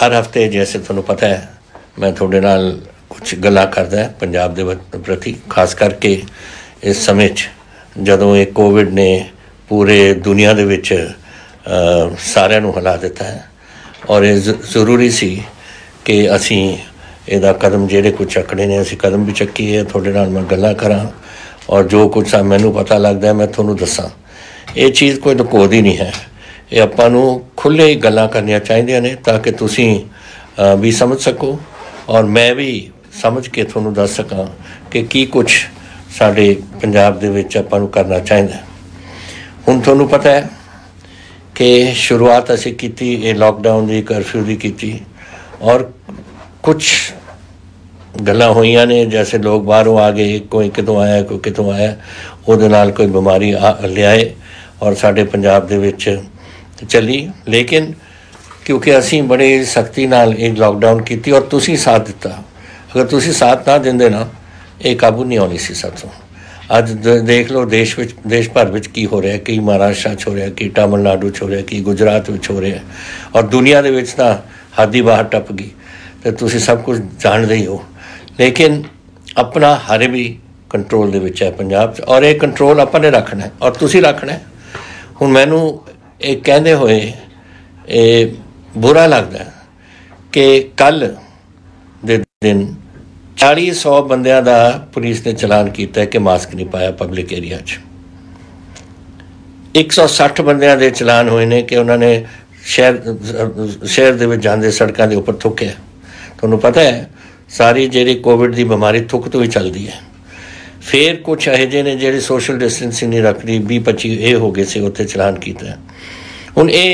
हर हफ्ते जैसे तुहानूं पता है मैं तुहाडे नाल कुछ गल्लां करदा है पंजाब दे प्रति, खास करके इस समय जदों ये कोविड ने पूरे दुनिया दे विच सारिਆਂ ਨੂੰ हिला दिता है और ये जरूरी सी कि असीं इहदा कदम जिहड़े कुछ चकने ने असीं कदम भी चक्कीए। तुहाडे नाल मैं गल्लां करां और जो कुछ मैनूं पता लगदा है मैं तुहानूं दस्सां। ये चीज़ कोई लुकोद ही नहीं है, ये आपां नूं खुले ही गल्लां करनियां चाहीदियां ने ताकि तुसीं भी समझ सको और मैं भी समझ के तुहानूं दस सकां कि की कुछ साडे पंजाब दे विच आपां नूं करना चाहीदा। हुण तुहानूं पता है कि शुरुआत असीं कीती ये लॉकडाउन दी, कर्फ्यू दी कीती और कुछ गल्लां होईयां ने जैसे लोग बाहरों आ गए, कोई कितों आया कोई कितों आया, उहदे नाल कोई बीमारी लियाए और साडे पंजाब दे विच चली। लेकिन क्योंकि असीं बड़े सख्ती नाल ये लॉकडाउन कीती और तुसीं साथ दिता, अगर तुसीं साथ ना दिंदे ना ये काबू नहीं आउणी सी साथों। अज देख लो देश भर में की हो रहा है, की महाराष्ट्र हो रहा है, की तमिलनाडु हो रहा है, की गुजरात में हो रहा है और दुनिया के तो हद ही बाहर टप गई, तो तुसीं सब कुछ जानते ही हो। लेकिन अपना हर भी कंट्रोल दे विच है पंजाब च और ये कंट्रोल आपां ने रखना है और तुसीं रखना है। हुण मैनूं ये कहंदे होए ये बुरा लगता है कि कल दे दिन 40-100 बंदियां दा पुलिस ने चलान किया है कि मास्क नहीं पाया पब्लिक एरिया 160 बंदियां दे चलान होए ने कि उन्होंने शहर दे विच जांदे सड़कों के उपर थुक्या। तुहानूं पता है सारी जिहड़ी कोविड की बीमारी थुक तो ही चलती है। फिर कुछ ਇਹੋ ਜਿਹੇ ने ਜਿਹੜੇ सोशल डिस्टेंसिंग नहीं रखती 20-25 ये हो गए से उत्थे चलान किया। हुण ये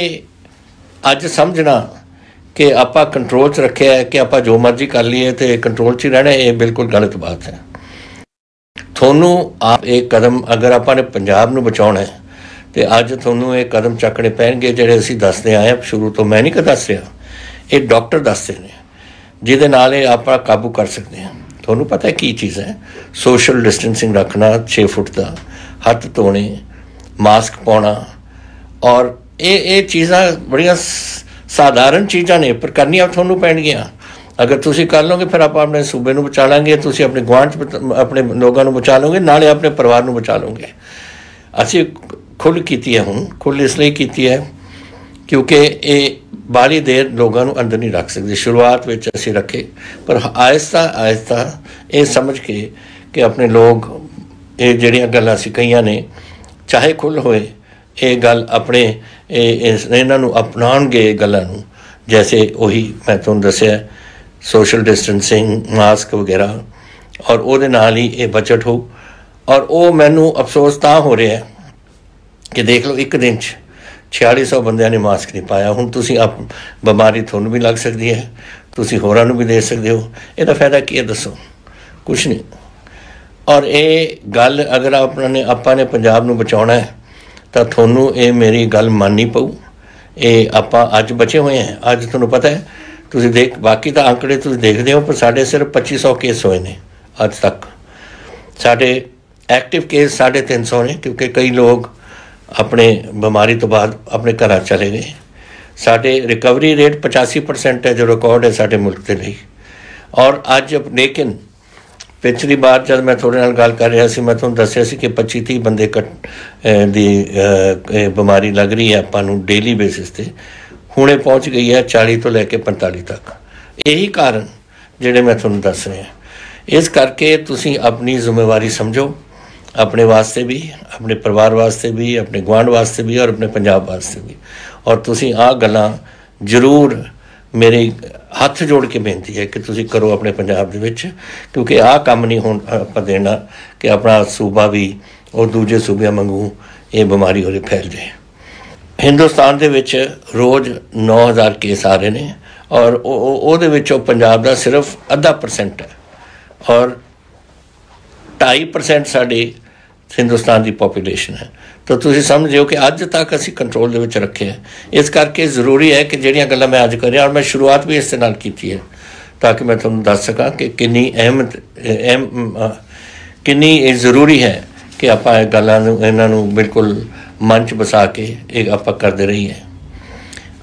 अज समझना कि आपां कंट्रोल च रखिया है कि आपां जो मर्जी कर लीए तो कंट्रोल च ही रहना, ये बिल्कुल गलत बात है। थोनों आप एक कदम अगर आपां ने पंजाब नूं बचाउणा है तो अज थोनों ये कदम चकने पैणगे जिहड़े असीं दसदे आए शुरू तो। मैं नहीं दस रहा, ये डॉक्टर दसदे ने जिहदे नाल ये आपां काबू कर सकते हैं। थोनों पता है की चीज़ है, सोशल डिस्टेंसिंग रखना 6 फुट का, हथ धोने, मास्क पाउणा और ये चीज़ां बड़ियां साधारण चीज़ां ने पर करनियां थोनों पैणगियां। अगर तुसीं कर लोगे फिर आप अपने सूबे नूं बचा लांगे, तुसीं अपने गुआंढ अपने लोगों नूं बचा लोगे, नाले अपने परिवार नूं बचा लोगे। असीं खुल कीती है, हुण खुल इसलिए कीती है क्योंकि ये बाली देर लोगों को अंदर नहीं रख सकते। शुरुआत में असीं रखे पर आहिस्ता आहिस्ता ये समझ के कि अपने लोग ये जिहड़ियां गल्लां असीं कईयां ने चाहे खुल होए ये गल अपने इन्हां नूं अपनाउणगे गल्लां नूं, जैसे वही मैं तुहानूं दस्सिआ सोशल डिस्टेंसिंग, मास्क वगैरह और उहदे नाल ही ये बजट हो। और वो मैनूं अफसोस तां हो रहा है कि देख लो एक दिन 4600 बंदियां ने मास्क नहीं पाया। हुण तुसीं बीमारी तुहानूं भी लग सकती है, तुसीं होरां नूं भी दे सकते हो, इहदा फायदा की है दसो? कुछ नहीं। और ये गल अगर आपां ने पंजाब नूं बचाउणा है तो थोनों ये मेरी गल माननी पऊ। ये आपां अज बचे हुए हैं, अज तुहानूं पता है तुसीं देख बाकी तो आंकड़े तुसीं देखदे हो पर साढ़े सिर्फ 2500 केस होए ने अज तक। साढ़े एक्टिव केस 350 ने क्योंकि कई लोग अपने बीमारी तो बाद अपने घर चले गए। साढ़े रिकवरी रेट 85% है जो रिकॉर्ड है साढ़े मुल्क के लिए। और अज लेकिन पिछली बार जब मैं थोड़े नाल गल कर रहा सी मैं तुहानूं दस्सिआ सी कि 25-30 बंदे दी बीमारी लग रही है आपां नूं डेली बेसिस ते। हुणे पहुँच गई है 40 तो लैके 45 तक। यही कारण जिहड़े मैं तुहानूं दस रहा। इस करके तुसीं अपनी जिम्मेवारी समझो, अपने वास्ते भी, अपने परिवार वास्ते भी, अपने गुआंढ वास्ते भी और अपने पंजाब वास्ते भी। और तुसीं आ गल्लां जरूर मेरे हथ जोड़ के बेनती है कि तुसीं करो अपने पंजाब दे विच, क्योंकि आ काम नहीं होण आपां देना कि अपना सूबा भी और दूजे सूबिਆਂ वांगू ये बीमारी होरे फैल जाए। हिंदुस्तान दे विच रोज़ 9000 केस आ रहे हैं और ਉਹਦੇ ਵਿੱਚੋਂ पंजाब ਦਾ सिर्फ 0.5% है और 2.5% साड़ी हिंदुस्तान की पॉपूलेशन है। तो तुसीं समझो कि अज तक असीं कंट्रोल दे विच रखे है। इस करके जरूरी है कि जिहड़ियां गल्लां मैं अज कर रहा और मैं शुरुआत भी इस नाल कीती है ताकि मैं तुहानूं दस सकां कि किन्नी किन्नी जरूरी है कि आपां गल्लां नूं इन्हां नूं बिल्कुल मन च बसा के आपां करदे रहीए।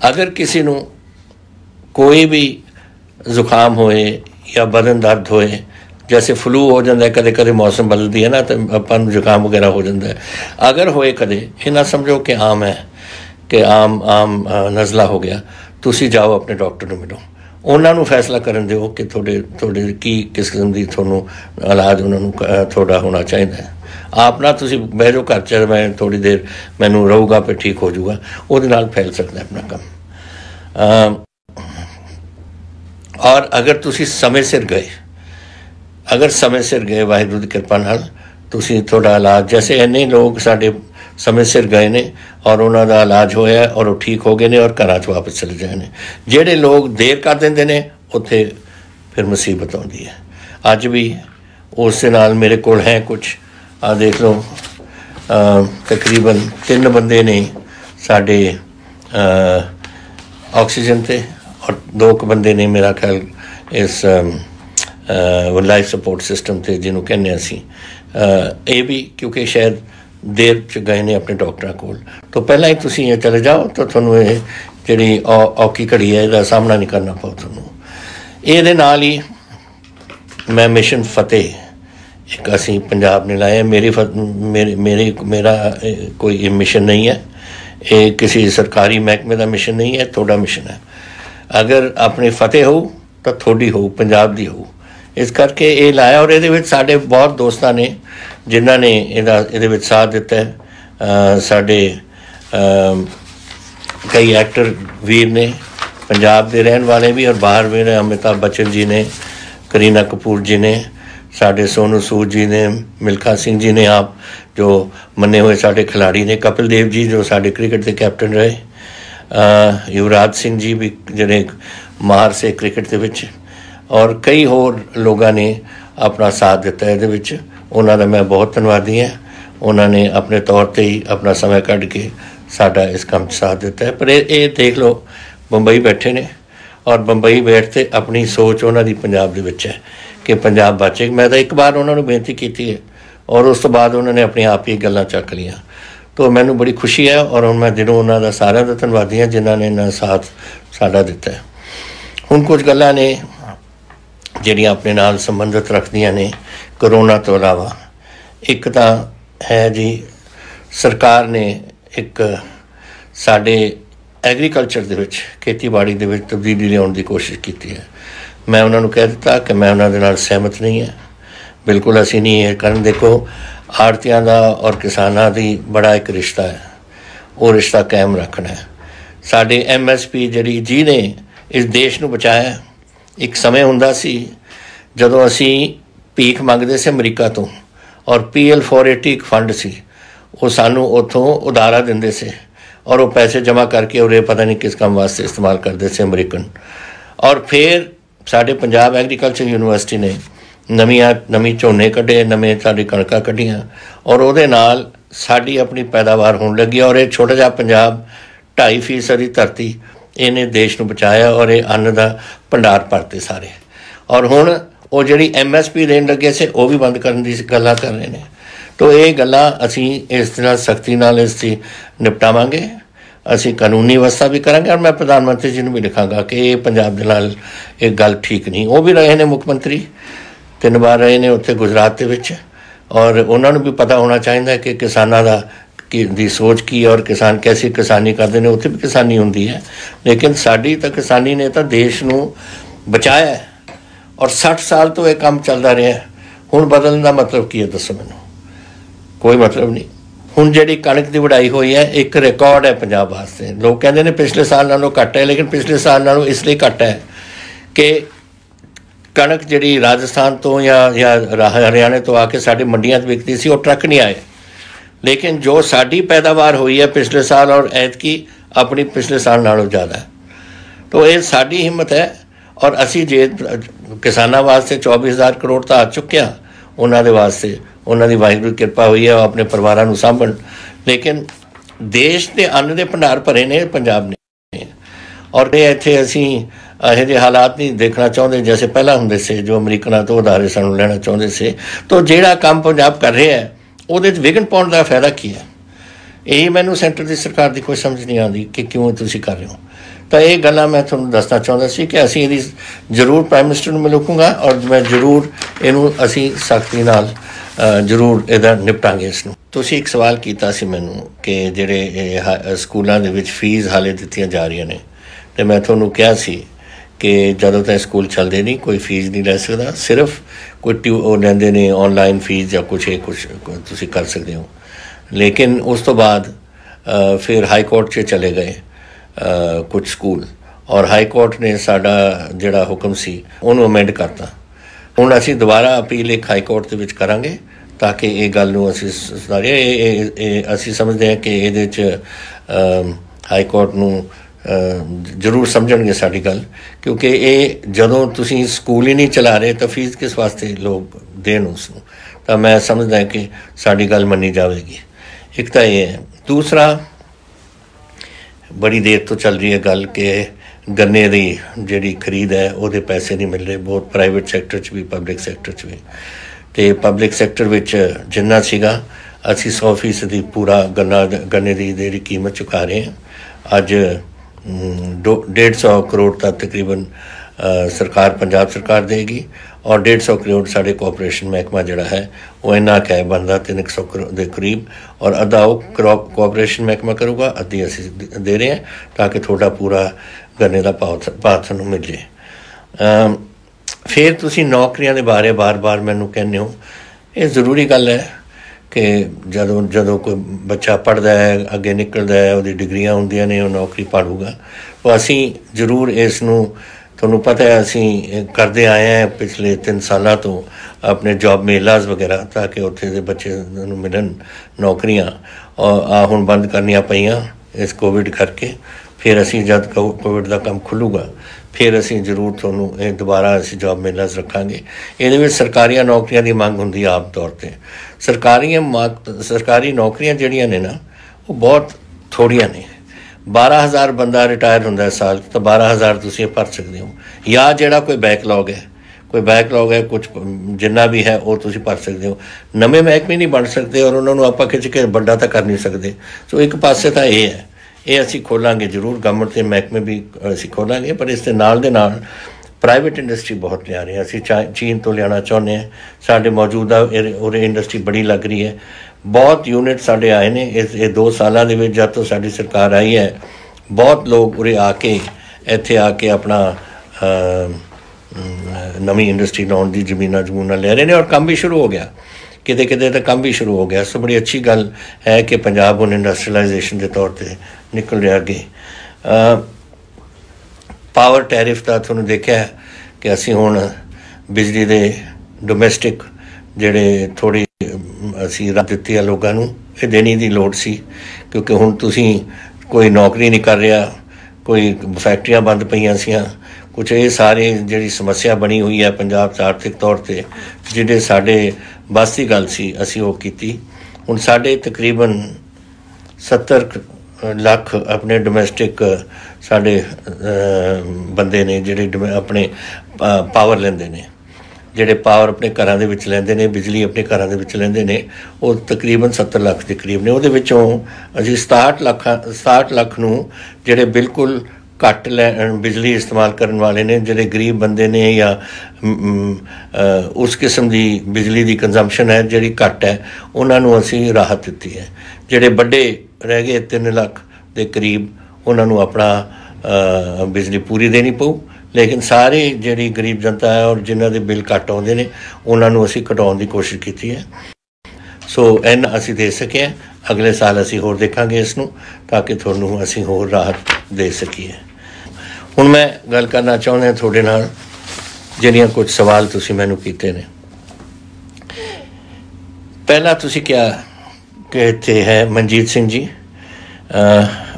अगर किसी नूं कोई भी जुकाम होए या बदन दर्द होए, जैसे फ्लू हो जाता है कदे कदे, मौसम बदलती है ना, तो अपन जुकाम वगैरह हो जाता है, अगर होए कदे ये ना समझो कि आम है, कि आम आम नज़ला हो गया, तुसी जाओ अपने डॉक्टर ਨੂੰ मिलो, उन्होंने फैसला करन दिओ कि थोड़े की किस किस्म की थोनों इलाज उन्होंने थोड़ा होना चाहिए। आप ना तुसी बह जाओ घर च, मैं थोड़ी देर मैनू रहूगा फिर ठीक हो जाऊगा, वो फैल सकता है अपना काम। और अगर तुसी समय सिर गए, अगर समय सिर गए वाहिगुरू की कृपा नाल, तुसी थोड़ा इलाज, जैसे इन्ने लोग साडे समय सिर गए ने और उन्होंने इलाज होया और वो ठीक हो गए ने और घर च वापस चले जाए ने। जेडे लोग देर कर देंदे ने उत्थे फिर मुसीबत आउंदी है। अज भी उस नाल मेरे कोल है कुछ, आ देख लो, तकरीबन 3 बंदे ने साडे ऑक्सीजन ते और 2 बंदे ने मेरा ख्याल इस लाइफ सपोर्ट सिस्टम ते जिन्हों कहने असी, ये भी क्योंकि शायद देर च गए ने अपने डॉक्टर कोल, तो पहला ही तुसी ये चले जाओ तो थोनू ये जिहड़ी औखी घड़ी है इसका सामना नहीं करना पाओ थोनू। ये नाल ही मैं मिशन फतेह एक असी पंजाब ने लाया, मेरा कोई मिशन नहीं है, ये किसी सरकारी महकमे का मिशन नहीं है, थोड़ा मिशन है। अगर अपनी फतेह हो तो थोड़ी हो, पंजाब दी हो, इस करके ये लाया। और ये साढ़े बहुत दोस्तों ने जिन्होंने ये साथ दिता है, साढ़े कई एक्टर वीर ने, पंजाब के रहने वाले भी और बाहर भी ने, अमिताभ बच्चन जी ने, करीना कपूर जी ने, साढ़े सोनू सूद जी ने, मिल्खा सिंह जी ने, आप जो मने हुए साढ़े खिलाड़ी ने, कपिल देव जी जो साढ़े क्रिकेट के कैप्टन रहे, युवराज सिंह जी भी जिन्हें माहर से क्रिकेट के विच, और कई होर लोगों ने अपना साथ दिता है। ये उन्होंने मैं बहुत धन्यवादी हाँ, उन्होंने अपने तौर पर ही अपना समय कढ़ के साडा इस काम साथ दिता है। पर ये देख लो बंबई बैठे ने और बंबई बैठते अपनी सोच उन्होंने पंजाब दे विच है कि पंजाब बचे। मैं तो एक बार उन्होंने बेनती की है और उस तो बाद उन्होंने अपने आप ही गल्लां चक लियां, तो मैनू बड़ी खुशी है। और हुण मैं दिनों उन्होंने सारिਆਂ ਦਾ धन्यवादी हाँ जिन्होंने इन्ना साथ साडा दिता है। हुण कुछ गल्लां ने ਜਿਹੜੀਆਂ अपने नाल संबंधित रखदियां ने करोना तो इलावा। एक तो है जी, सरकार ने एक साडे एग्रीकल्चर दे विच, खेतीबाड़ी दे विच तब्दीली लियाउण दी कोशिश की है। मैं उन्होंने कह दिता कि मैं उन्होंने नाल सहमत नहीं है, बिल्कुल असी नहीं है करन। देखो आड़तियां दा और किसानां दी बड़ा एक रिश्ता है, वो रिश्ता कायम रखना है। साडे MSP जिहड़ी जी ने इस देश नूं बचाया। एक समय हुंदा सी जदों असी भीख मंगदे से अमरीका तो, और PL 480 एक फंड सी, वो सानू उतों उधारा दिंदे से और वो पैसे जमा करके और पता नहीं किस काम वास्ते इस्तेमाल करते से अमरीकन। और फिर साडे पंजाब एग्रीकल्चर यूनिवर्सिटी ने नवीं झोने कढ़े, नवें साडी कणकां कढ़ियां और उहदे नाल साडी अपनी पैदावार होने लगी। और ये छोटा जिहा पंजाब 2.5% की धरती इन्हें देश नूं बचाया और ये अन्न का भंडार भरते सारे। और हुण वो जिहड़ी MSP देण लगे से वो भी बंद करन दी गल्लां कर रहे हैं। तो ये गल्लां असीं इस तरह सख्ती नाल इसकी निपटावांगे, असीं कानूनी व्यवस्था भी करांगे। और मैं प्रधानमंत्री जी नूं भी लिखांगा कि ये पंजाब दे नाल एक गल ठीक नहीं। वो भी रहे ने मुख मंत्री, 3 बार रहे ने उत्थे गुजरात दे विच, और उन्होंने भी पता होना चाहिए कि किसानां दा दी सोच की और किसान कैसी किसानी करते हैं। उत्थे भी किसानी होंदी है, लेकिन साडी तो किसानी ने तो देश नूं बचाया है और 60 साल तो यह काम चलता रहा है। हुण बदलने का मतलब की है, दसो मैनूं? कोई मतलब नहीं। हुण जिहड़ी कणक की वढ़ाई हुई है एक रिकॉर्ड है पंजाब वास्ते। लोग कहते हैं पिछले साल नालों घट है, लेकिन पिछले साल नालों इसलिए घट है कि कणक जिहड़ी राजस्थान तो या हरियाणे तो आके साडी मंडियां विकती सी, वो ट्रक नहीं आए। लेकिन जो साडी पैदावार हुई है पिछले साल और ऐतकी अपनी पिछले साल नालों ज़्यादा है। तो ये साडी हिम्मत है। और असी जे किसानों वास्ते 24,000 करोड़ तो आ चुके हैं, उन्होंने वास्ते उन्होंने वाहिगुरू की कृपा हुई है, वो अपने परिवारों को सांभण। लेकिन देश के अन्न के भंडार भरे ने पंजाब ने। और ये इत्थे असी ਇਹੋ ਜਿਹੇ हालात नहीं देखना चाहते जैसे पहला होंदे से, जो अमरीकना तो उधारे सानू लेना चाहते से। तो जिहड़ा काम पंजाब कर रहा है वो विघन पाउण का फायदा की है? यही मैनू सेंटर की सरकार की कोई समझ नहीं आती कि क्यों तुसीं कर रहे हो। तो ये गल्लां मैं तुहानूं दसना चाहुंदा सी कि असीं इहदी जरूर प्राइम मिनिस्टर नूं मिलूंगा और मैं जरूर इहनूं असीं सख्ती नाल जरूर इहदा निपटांगे। इसनूं तुसीं एक सवाल कीता सी मैनूं कि जिहड़े स्कूलां दे विच फीस हाले दित्तियां जा रहीआं ने, ते मैं तुहानूं कहा सी कि जदों तक स्कूल चलते नहीं कोई फीस नहीं लै सकदा, सिर्फ कोई लैंदे ने ऑनलाइन फीस या कुछ तुसीं कर सकते हो। लेकिन उस तो बाद फिर हाई कोर्ट 'च चले गए कुछ स्कूल, और हाई कोर्ट ने साडा जिहड़ा हुक्म सी उहनूं अमेंड करता। हुण असीं दोबारा अपील एक हाई कोर्ट दे विच करांगे ताकि ये गल नूं असीं सुधारीए। असीं समझदे हां कि इहदे च हाई कोर्ट नूं जरूर समझणगे साडी गल, क्योंकि ये जदों तुसीं स्कूल ही नहीं चला रहे तो फीस किस वास्ते लोग देण उसनूं। तो मैं समझदा कि साडी गल मन्नी जाएगी। एक तो ये है। दूसरा, बड़ी देर तो चल रही है गल कि गन्ने की जिहड़ी खरीद है वो पैसे नहीं मिल रहे, बहुत प्राइवेट सैक्टर च भी पब्लिक सैक्टर च भी। तो पब्लिक सैक्टर विच जिन्ना सीगा असीं 100% पूरा गन्ने की जिहड़ी कीमत चुका रहे हैं। अज 150 करोड़ तक तकरीबन सरकार पंजाब सरकार देगी, और 150 करोड़ साढ़े कॉपरेशन महकमा जिहड़ा है वो इन्ना कै बनता 300 करोड़ के करीब, और अद्धा वो कॉपरेशन महकमा करूगा, अद्धी असीं दे रहे हैं ताकि थोड़ा पूरा गन्ने का भाव तुहानूं मिल जाए। फिर तुसीं नौकरियां दे बारे बार बार मैनूं कहने हो, ये जरूरी गल है कि जदों कोई बच्चा पढ़ता है अगे निकलता है वो डिग्रियां होंदियां ने, वो नौकरी पाड़ूगा। तो असीं जरूर इसनूं तुहानूं पता है असीं करते आए हैं पिछले 3 सालों तो अपने जॉब मेलाज वगैरह, ताकि उत्थे दे बच्चे नूं मिलन नौकरियां, और हुण बंद करनियां पईयां इस कोविड करके। फिर असीं जद कोविड का काम खुलूगा फिर असीं जरूर तुहानूं दोबारा असीं जॉब मेलाज रखांगे। इहदे विच सरकारियां नौकरियां की मंग हुंदी है आम तौर पर। सरकारी नौकरियां जिहड़ियां ने ना वो बहुत थोड़ियां ने। 12,000 बंदा रिटायर होंदा है साल, तो 12,000 तुसीं भर सकते हो, या जिहड़ा कोई बैकलॉग है कुछ जिन्ना भी है वो तुसीं भर सकते हो। नवे महकमे नहीं बन सकते और उन्होंने आपां खिच के बड़ा तो कर नहीं सकते। सो एक पासे तो ये है, ये असीं खोलांगे जरूर, गवर्नमेंट के महकमे भी असीं खोलांगे, पर इस दे नाल प्राइवेट इंडस्ट्री बहुत लिया रहे हैं। असीं चीन तो लियाना चाहुंदे हैं, साडे मौजूदा उरे इंडस्ट्री बड़ी लग रही है। बहुत यूनिट साढ़े आए ने इस 2 सालों के जब तो साड़ी सरकार आई है, बहुत लोग उरे आके इत्थे आके अपना नवी इंडस्ट्री लाने की जमीना ले रहे हैं, और काम भी शुरू हो गया, किते किते तो काम भी शुरू हो गया। सो बड़ी अच्छी गल है कि पंजाब हुण इंडस्ट्रियलाइजेशन के तौर पर निकल रहा अगे। पावर टैरिफ का तुहानूं देखिया कि असीं हुण बिजली के डोमैसटिक जिहड़े थोड़ी असीं राहत दित्ती है लोगों नूं, ये देनी की लोड़ सी, क्योंकि हुण तुसीं कोई नौकरी नहीं कर रहा, कोई फैक्ट्रियां बंद पईयां सीआं, कुछ ये सारे जिहड़ी समस्या बनी हुई है पंजाब च आर्थिक तौर पर, जिहड़े साडे बस की गल सी असीं वो कीती। हुण साडे तकरीबन 70 लाख अपने डोमैसटिक साडे बंदे ने जिहड़े अपने पावर लैंदे ने, जिहड़े पावर अपने घरां दे विच लैंदे ने, बिजली अपने घरां दे विच लैंदे ने, वो तकरीबन 70 लाख के करीब ने। उहदे विचों असीं 67 लाख नूं जिहड़े बिल्कुल घट बिजली इस्तेमाल करने वाले ने, जिहड़े गरीब बंदे ने या उस किस्म की बिजली की कंजम्पशन है जिहड़ी घट है, उन्हां नूं असीं राहत दित्ती है। जिहड़े बड़े रह गए 3 लाख के करीब, उन्हां नूं अपना बिजली पूरी देनी पऊ, लेकिन सारे जिहड़ी गरीब जनता है और जिन्हां दे बिल घट आउंदे ने उन्हां नूं असीं घटाउण दी कोशिश कीती है। सो इन्ना असीं दे सके हैं, अगले साल असीं होर देखांगे इसनूं ताकि तुहानूं असीं होर राहत दे सकीए। हुण मैं गल करना चाहुंदा तुहाडे नाल जिहड़ियां कुछ सवाल तुसीं मैनूं कीते ने। पहला तुसीं कहा कि इत्थे है मनजीत सिंह जी,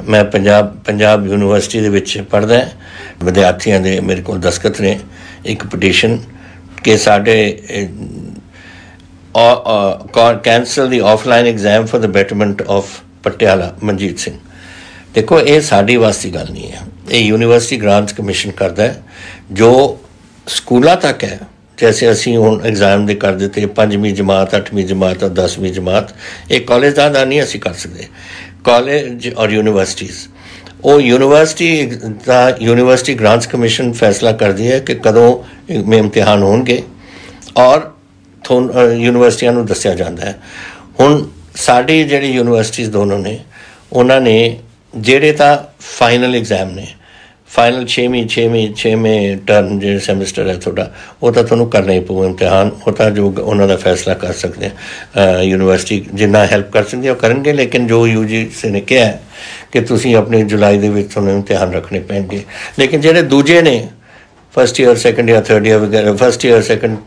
मैं पंजाब यूनिवर्सिटी दे विच पढ़दा है, विद्यार्थियों के मेरे को दस्खत ने एक पटीशन कि साढ़े cancel the offline exam for the betterment of Patiala. Manjeet Singh, देखो ये साड़ी वास्ते गल नहीं है, ये यूनिवर्सिटी ग्रांट्स कमीशन करता है जो स्कूलों तक है। जैसे असी हुण एग्जाम दे कर दिते 5वीं जमात 8वीं जमात और 10वीं जमात, एक कॉलेज का नहीं असी कर सकते। ਕਾਲਜ ਔਰ ਯੂਨੀਵਰਸਿਟੀਜ਼, ਉਹ ਯੂਨੀਵਰਸਿਟੀ ਗ੍ਰਾਂਟਸ ਕਮਿਸ਼ਨ ਫੈਸਲਾ ਕਰਦੀ ਹੈ ਕਿ ਕਦੋਂ ਇਮਤਿਹਾਨ ਹੋਣਗੇ ਔਰ ਯੂਨੀਵਰਸਿਟੀਆਂ ਨੂੰ ਦੱਸਿਆ ਜਾਂਦਾ ਹੈ। ਹੁਣ ਸਾਡੀ ਜਿਹੜੀ ਯੂਨੀਵਰਸਿਟੀਜ਼ ਦੋਨੋਂ ਨੇ, ਉਹਨਾਂ ਨੇ ਜਿਹੜੇ ਤਾਂ ਫਾਈਨਲ ਐਗਜ਼ਾਮ ਨੇ, ਫਾਈਨਲ 6ਵੇਂ ਟਰਮ ਜਿਹੜੇ ਸੈਮਿਸਟਰ ਹੈ ਤੁਹਾਡਾ, ਉਹ ਤਾਂ ਤੁਹਾਨੂੰ ਕਰਨਾ ਹੀ ਪਊ ਇਮਤਿਹਾਨ। ਉਹ ਤਾਂ ਜੋ ਉਹਨਾਂ ਦਾ ਫੈਸਲਾ ਕਰ ਸਕਦੇ ਆ, ਯੂਨੀਵਰਸਿਟੀ ਜਿੰਨਾ ਹੈਲਪ ਕਰ ਸਕਦੀ ਉਹ ਕਰਨਗੇ। ਲੇਕਿਨ ਜੋ UGC ਨੇ ਕਿਹਾ ਕਿ ਤੁਸੀਂ ਆਪਣੀ ਜੁਲਾਈ ਦੇ ਵਿੱਚ ਤੁਹਾਨੂੰ ਇਮਤਿਹਾਨ ਰੱਖਣੇ ਪੈਣਗੇ। ਲੇਕਿਨ ਜਿਹੜੇ ਦੂਜੇ ਨੇ, first year, second year, third year ਵਗੈਰਾ, ਫਸਟ ਈਅਰ, ਸੈਕੰਡ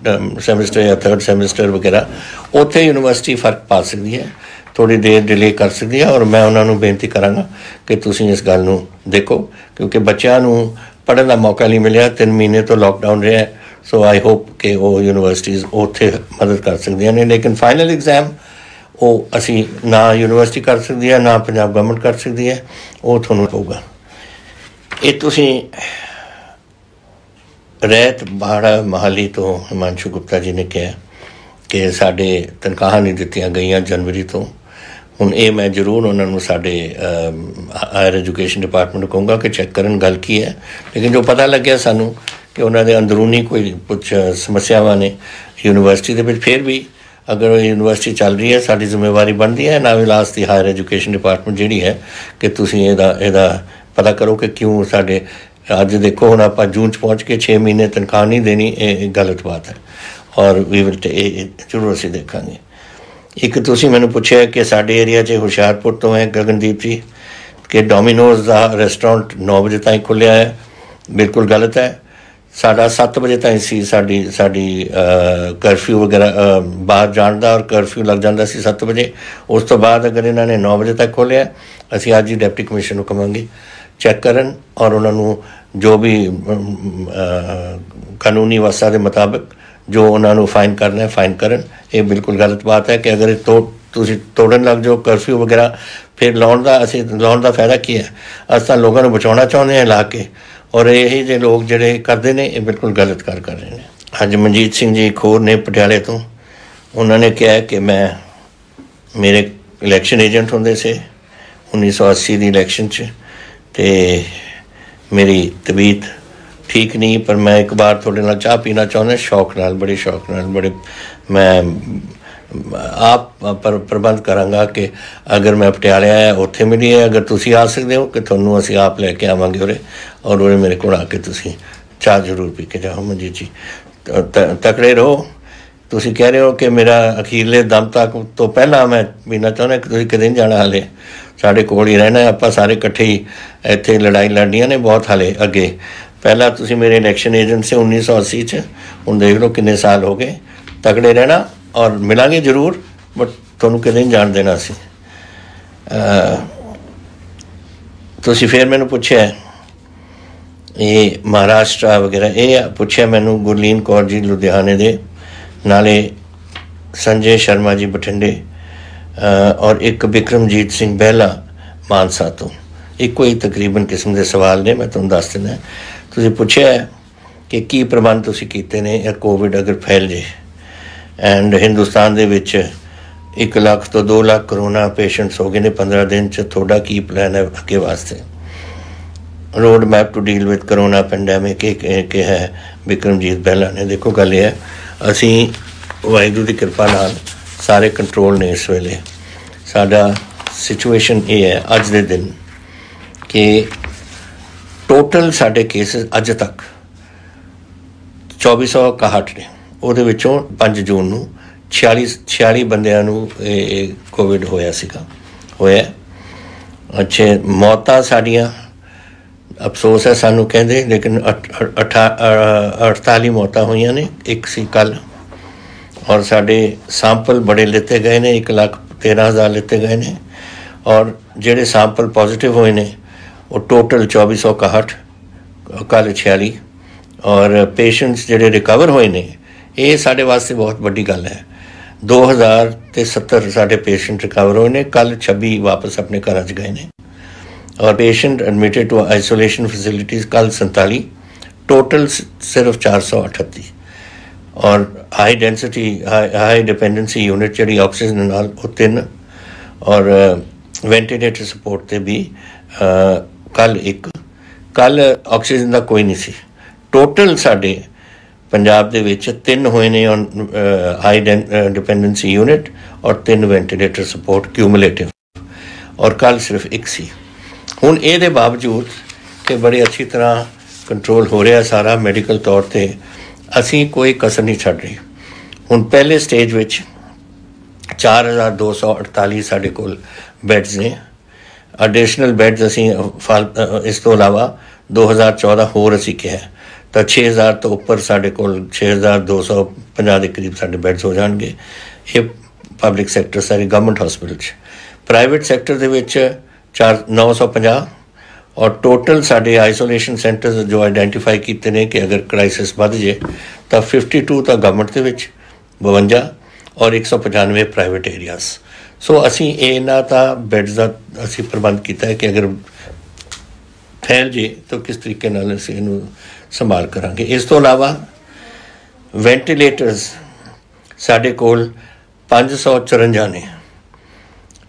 ਸੈਮਿਸਟਰ ਜਾਂ ਥਰਡ ਸੈਮਿਸਟਰ ਵਗੈਰਾ, ਉੱਥੇ ਯੂਨੀਵਰਸਿਟੀ ਫਰਕ ਪਾ ਸਕਦੀ ਹੈ, ਥੋੜ੍ਹੀ ਦੇਰ ਡਿਲੇ ਕਰ ਸਕਦੀ ਹੈ। ਔਰ ਮੈਂ ਉਹਨਾਂ ਨੂੰ ਬੇਨਤੀ ਕਰਾਂਗਾ ਕਿ ਤੁਸੀਂ ਇਸ ਗੱਲ ਨੂੰ ਦੇਖੋ, ਕਿਉਂਕਿ ਬੱਚਿਆਂ ਨੂੰ ਪੜ੍ਹਨ ਦਾ ਮੌਕਾ ਨਹੀਂ ਮਿਲਿਆ, 3 ਮਹੀਨੇ ਤੋਂ ਲੋਕਡਾਊਨ ਰਿਹਾ। ਸੋ ਆਈ ਹੋਪ ਕਿ ਉਹ ਯੂਨੀਵਰਸਿਟੀਜ਼ ਉੱਥੇ ਮਦਦ ਕਰ ਸਕਦੀਆਂ ਨੇ। ਲੇਕਿਨ ਫਾਈਨਲ ਐਗਜ਼ਾਮ ਉਹ ਅਸੀਂ ਨਾ ਯੂਨੀਵਰਸਿਟੀ ਕਰ ਸਕਦੀ ਹੈ, ਨਾ ਪੰਜਾਬ ਗਵਰਨਮੈਂਟ ਕਰ ਸਕਦੀ ਹੈ, ਉਹ ਤੁਹਾਨੂੰ ਪਊਗਾ। ਇਹ ਤੁਸੀਂ ਰਹਿਤ ਬਾੜਾ ਮਹਾਲੀ ਤੋਂ ਹਿਮਾਂਸ਼ੂ ਗੁਪਤਾ ਜੀ ਨੇ ਕਿਹਾ ਕਿ ਸਾਡੇ ਤਨਖਾਹਾਂ ਨਹੀਂ ਦਿੱਤੀਆਂ ਗਈਆਂ ਜਨਵਰੀ ਤੋਂ। ਹੁਣ ਇਹ ਮੈਂ ਜ਼ਰੂਰ ਉਹਨਾਂ ਨੂੰ ਸਾਡੇ ਹਾਇਰ ਐਜੂਕੇਸ਼ਨ ਡਿਪਾਰਟਮੈਂਟ ਨੂੰ ਕਹੂੰਗਾ ਕਿ ਚੈੱਕ ਕਰਨ ਗੱਲ ਕੀ ਹੈ। ਲੇਕਿਨ ਜੋ ਪਤਾ ਲੱਗਿਆ ਸਾਨੂੰ ਕਿ ਉਹਨਾਂ ਦੇ ਅੰਦਰੂਨੀ ਕੋਈ ਕੁਛ ਸਮੱਸਿਆਵਾਂ ਨੇ ਯੂਨੀਵਰਸਿਟੀ ਦੇ ਵਿੱਚ। ਫਿਰ ਵੀ ਅਗਰ ਯੂਨੀਵਰਸਿਟੀ ਚੱਲ ਰਹੀ ਹੈ, ਸਾਡੀ ਜ਼ਿੰਮੇਵਾਰੀ ਬਣਦੀ ਹੈ ਨਾ ਵਿਲਾਸ ਦੀ ਹਾਇਰ ਐਜੂਕੇਸ਼ਨ ਡਿਪਾਰਟਮੈਂਟ ਜਿਹੜੀ ਹੈ ਕਿ ਤੁਸੀਂ ਇਹਦਾ ਪਤਾ ਕਰੋ ਕਿ ਕਿਉਂ ਸਾਡੇ ਅੱਜ ਦੇਖੋ ਹੁਣ ਆਪਾਂ ਜੂਨ 'ਚ ਪਹੁੰਚ ਕੇ 6 ਮਹੀਨੇ ਤਨਖਾਹ ਨਹੀਂ ਦੇਣੀ, ਇਹ ਗਲਤ ਬਾਤ ਹੈ। ਔਰ ਇਹ ਜ਼ਰੂਰ ਅਸੀਂ ਦੇਖਾਂਗੇ। ਇੱਕ ਤੁਸੀਂ ਮੈਨੂੰ ਪੁੱਛਿਆ ਕਿ ਸਾਡੇ ਏਰੀਆ 'ਚ ਹੁਸ਼ਿਆਰਪੁਰ ਤੋਂ ਹੈ ਗਗਨਦੀਪ ਜੀ ਕਿ ਡੋਮੀਨੋਜ਼ ਦਾ ਰੈਸਟੋਰੈਂਟ 9 ਵਜੇ ਤਾਈਂ ਖੁੱਲ੍ਹਿਆ ਹੈ। ਬਿਲਕੁਲ ਗਲਤ ਹੈ। ਸਾਡਾ 7 ਵਜੇ ਤਾਈਂ ਸੀ ਸਾਡੀ ਕਰਫਿਊ ਵਗੈਰਾ ਬਾਹਰ ਜਾਣ ਦਾ, ਔਰ ਕਰਫਿਊ ਲੱਗ ਜਾਂਦਾ ਸੀ 7 ਵਜੇ। ਉਸ ਤੋਂ ਬਾਅਦ ਅਗਰ ਇਹਨਾਂ ਨੇ 9 ਵਜੇ ਤੱਕ ਖੋਲ੍ਹਿਆ, ਅਸੀਂ ਅੱਜ ਹੀ ਡਿਪਟੀ ਕਮਿਸ਼ਨ ਨੂੰ ਕਹਾਂਗੇ ਚੈੱਕ ਕਰਨ ਔਰ ਉਹਨਾਂ ਨੂੰ ਜੋ ਵੀ ਕਾਨੂੰਨੀ ਵਸਾ ਦੇ ਮੁਤਾਬਕ ਜੋ ਉਹਨਾਂ ਨੂੰ ਫਾਈਨ ਕਰਨਾ ਹੈ ਫਾਈਨ ਕਰਨ। ਇਹ ਬਿਲਕੁਲ ਗਲਤ ਬਾਤ ਹੈ ਕਿ ਅਗਰ ਤੁਸੀਂ ਤੋੜਨ ਲੱਗ ਜਾਓ ਕਰਫਿਊ ਵਗੈਰਾ, ਫਿਰ ਲਾਉਣ ਦਾ ਫਾਇਦਾ ਕੀ ਹੈ? ਅਸੀਂ ਤਾਂ ਲੋਕਾਂ ਨੂੰ ਬਚਾਉਣਾ ਚਾਹੁੰਦੇ ਹਾਂ ਲਾ ਕੇ, ਔਰ ਇਹ ਜਿਹੇ ਲੋਕ ਜਿਹੜੇ ਕਰਦੇ ਨੇ ਇਹ ਬਿਲਕੁਲ ਗਲਤ ਕਰ ਰਹੇ ਨੇ। ਅੱਜ ਮਨਜੀਤ ਸਿੰਘ ਜੀ ਖੋਰ ਨੇ ਪਟਿਆਲੇ ਤੋਂ, ਉਹਨਾਂ ਨੇ ਕਿਹਾ ਕਿ ਮੇਰੇ ਇਲੈਕਸ਼ਨ ਏਜੰਟ ਹੁੰਦੇ ਸੀ 1980 ਦੀ ਇਲੈਕਸ਼ਨ 'ਚ, ਅਤੇ ਮੇਰੀ ਤਬੀਅਤ ਠੀਕ ਨਹੀਂ, ਪਰ ਮੈਂ ਇੱਕ ਵਾਰ ਤੁਹਾਡੇ ਨਾਲ ਚਾਹ ਪੀਣਾ ਚਾਹੁੰਦਾ, ਬੜੇ ਸ਼ੌਕ ਨਾਲ ਮੈਂ ਆਪ ਪ੍ਰਬੰਧ ਕਰਾਂਗਾ ਕਿ ਅਗਰ ਮੈਂ ਪਟਿਆਲੇ ਆਇਆ ਉੱਥੇ ਮਿਲੀਏ, ਅਗਰ ਤੁਸੀਂ ਆ ਸਕਦੇ ਹੋ ਕਿ ਤੁਹਾਨੂੰ ਅਸੀਂ ਆਪ ਲੈ ਕੇ ਆਵਾਂਗੇ ਉਰੇ, ਔਰ ਉਰੇ ਮੇਰੇ ਕੋਲ ਆ ਕੇ ਤੁਸੀਂ ਚਾਹ ਜ਼ਰੂਰ ਪੀ ਕੇ ਜਾਓ। ਮਨਜੀਤ ਜੀ ਤਕੜੇ ਰਹੋ। ਤੁਸੀਂ ਕਹਿ ਰਹੇ ਹੋ ਕਿ ਮੇਰਾ ਅਖੀਰਲੇ ਦਮ ਤੱਕ ਤੋਂ ਪਹਿਲਾਂ ਮੈਂ ਪੀਣਾ ਚਾਹੁੰਦਾ ਕਿ ਤੁਸੀਂ ਕਿਤੇ ਨਹੀਂ ਜਾਣਾ, ਹਾਲੇ ਸਾਡੇ ਕੋਲ ਹੀ ਰਹਿਣਾ, ਆਪਾਂ ਸਾਰੇ ਇਕੱਠੇ ਹੀ ਇੱਥੇ ਲੜਾਈ ਲੜਨੀਆਂ ਨੇ ਬਹੁਤ ਹਾਲੇ ਅੱਗੇ। ਪਹਿਲਾਂ ਤੁਸੀਂ ਮੇਰੇ ਇਲੈਕਸ਼ਨ ਏਜੰਟ ਸੀ 1980 'ਚ, ਹੁਣ ਦੇਖ ਲਓ ਕਿੰਨੇ ਸਾਲ ਹੋ ਗਏ। ਤਕੜੇ ਰਹਿਣਾ ਔਰ ਮਿਲਾਂਗੇ ਜ਼ਰੂਰ, ਬਟ ਤੁਹਾਨੂੰ ਕਿਤੇ ਨਹੀਂ ਜਾਣ ਦੇਣਾ ਸੀ। ਤੁਸੀਂ ਫਿਰ ਮੈਨੂੰ ਪੁੱਛਿਆ ਇਹ ਮਹਾਰਾਸ਼ਟਰ ਵਗੈਰਾ, ਇਹ ਪੁੱਛਿਆ ਮੈਨੂੰ ਗੁਰਲੀਨ ਕੌਰ ਜੀ ਲੁਧਿਆਣੇ ਦੇ, ਨਾਲੇ ਸੰਜੇ ਸ਼ਰਮਾ ਜੀ ਬਠਿੰਡੇ, ਔਰ ਇੱਕ ਬਿਕਰਮਜੀਤ ਸਿੰਘ ਬਹਿਲਾ ਮਾਨਸਾ ਤੋਂ। ਇੱਕੋ ਹੀ ਤਕਰੀਬਨ ਕਿਸਮ ਦੇ ਸਵਾਲ ਨੇ, ਮੈਂ ਤੁਹਾਨੂੰ ਦੱਸ ਦਿੰਦਾ। ਤੁਸੀਂ ਪੁੱਛਿਆ ਕਿ ਕੀ ਪ੍ਰਬੰਧ ਤੁਸੀਂ ਕੀਤੇ ਨੇ ਜਾਂ ਕੋਵਿਡ ਅਗਰ ਫੈਲ ਜੇ, ਐਂਡ ਹਿੰਦੁਸਤਾਨ ਦੇ ਵਿੱਚ 1 ਲੱਖ ਤੋਂ 2 ਲੱਖ ਕਰੋਨਾ ਪੇਸ਼ੈਂਟਸ ਹੋ ਗਏ ਨੇ 15 ਦਿਨ 'ਚ, ਤੁਹਾਡਾ ਕੀ ਪਲਾਨ ਹੈ ਅੱਗੇ ਵਾਸਤੇ? Road map to deal with corona pandemic ਇਹ ਹੈ ਬਿਕਰਮਜੀਤ ਬਹਿਲਾ ਨੇ। ਦੇਖੋ ਗੱਲ ਇਹ ਹੈ, ਅਸੀਂ ਵਾਹਿਗੁਰੂ ਦੀ ਕਿਰਪਾ ਨਾਲ ਸਾਰੇ ਕੰਟਰੋਲ ਨੇ ਇਸ ਵੇਲੇ। ਸਾਡਾ ਸਿਚੁਏਸ਼ਨ ਇਹ ਹੈ ਅੱਜ ਦੇ ਦਿਨ ਕਿ ਟੋਟਲ ਸਾਡੇ ਕੇਸਿਸ ਅੱਜ ਤੱਕ 2461 ਨੇ, ਉਹਦੇ ਵਿੱਚੋਂ 5 ਜੂਨ ਨੂੰ 46 ਬੰਦਿਆਂ ਨੂੰ ਇਹ ਕੋਵਿਡ ਹੋਇਆ। ਅੱਛੇ ਮੌਤਾਂ ਸਾਡੀਆਂ ਅਫਸੋਸ ਹੈ ਸਾਨੂੰ ਕਹਿੰਦੇ, ਲੇਕਿਨ 48 ਮੌਤਾਂ ਹੋਈਆਂ ਨੇ, ਇੱਕ ਸੀ ਕੱਲ੍ਹ। ਔਰ ਸਾਡੇ ਸੈਂਪਲ ਬੜੇ ਲਿੱਤੇ ਗਏ ਨੇ, 1,13,000 ਲਿੱਤੇ ਗਏ ਨੇ, ਔਰ ਜਿਹੜੇ ਸੈਂਪਲ ਪੋਜ਼ੀਟਿਵ ਹੋਏ ਨੇ ਉਹ ਟੋਟਲ 2461, ਕੱਲ੍ਹ 46, ਔਰ ਪੇਸ਼ੈਂਟਸ ਜਿਹੜੇ ਰਿਕਵਰ ਹੋਏ ਨੇ, ਇਹ ਸਾਡੇ ਵਾਸਤੇ ਬਹੁਤ ਵੱਡੀ ਗੱਲ ਹੈ। 2070 ਸਾਡੇ ਪੇਸ਼ੈਂਟ ਰਿਕਵਰ ਹੋਏ ਨੇ, ਕੱਲ੍ਹ 26 ਵਾਪਸ ਆਪਣੇ ਘਰਾਂ 'ਚ ਗਏ ਨੇ, ਔਰ patient admitted to isolation facilities ਕੱਲ੍ਹ 47, ਟੋਟਲ ਸਿਰਫ 438, ਔਰ high density high dependency unit ਜਿਹੜੀ ਆਕਸੀਜਨ ਨਾਲ ਉਹ 3, ਔਰ वेंटीलेटर सपोर्ट ते भी कल ऑक्सीजन का कोई नहीं सी। टोटल साडे पंजाब दे विच 3 होए ने हाई डिपेंडेंसी यूनिट और 3 वेंटीलेटर सपोर्ट क्यूमुलेटिव, और कल सिर्फ 1 सी। हुण इहदे बावजूद कि बड़ी अच्छी तरह कंट्रोल हो रहा सारा मैडिकल तौर पर, असी कोई कसर नहीं छड्ड रही। हुण पहले स्टेज विच 4248 साढ़े कोल बैड्स ने। एडिशनल बैड्स असी इस तो अलावा 2014 होर असी किया तो 6000 तो उपर साढ़े कोल 6250 के करीब साढ़े बैड्स हो जाएंगे। ये पब्लिक सैक्टर सारी गवर्नमेंट हॉस्पिटल। प्राइवेट सैक्टर दे विच 950 और टोटल साढ़े आइसोलेशन सेंटर्स जो आइडेंटिफाई किए हैं कि अगर क्राइसिस बढ़ जाए तो 52 तो गवर्नमेंट के 52 और 195 प्राइवेट एरियाज। सो असी इन्हां दा बैड्स का असी प्रबंध किया है कि अगर फैल जाए तो किस तरीके नाल असी इहनूं संभाल करांगे। इस तो अलावा वेंटीलेटर्स साढ़े कोल 554 ने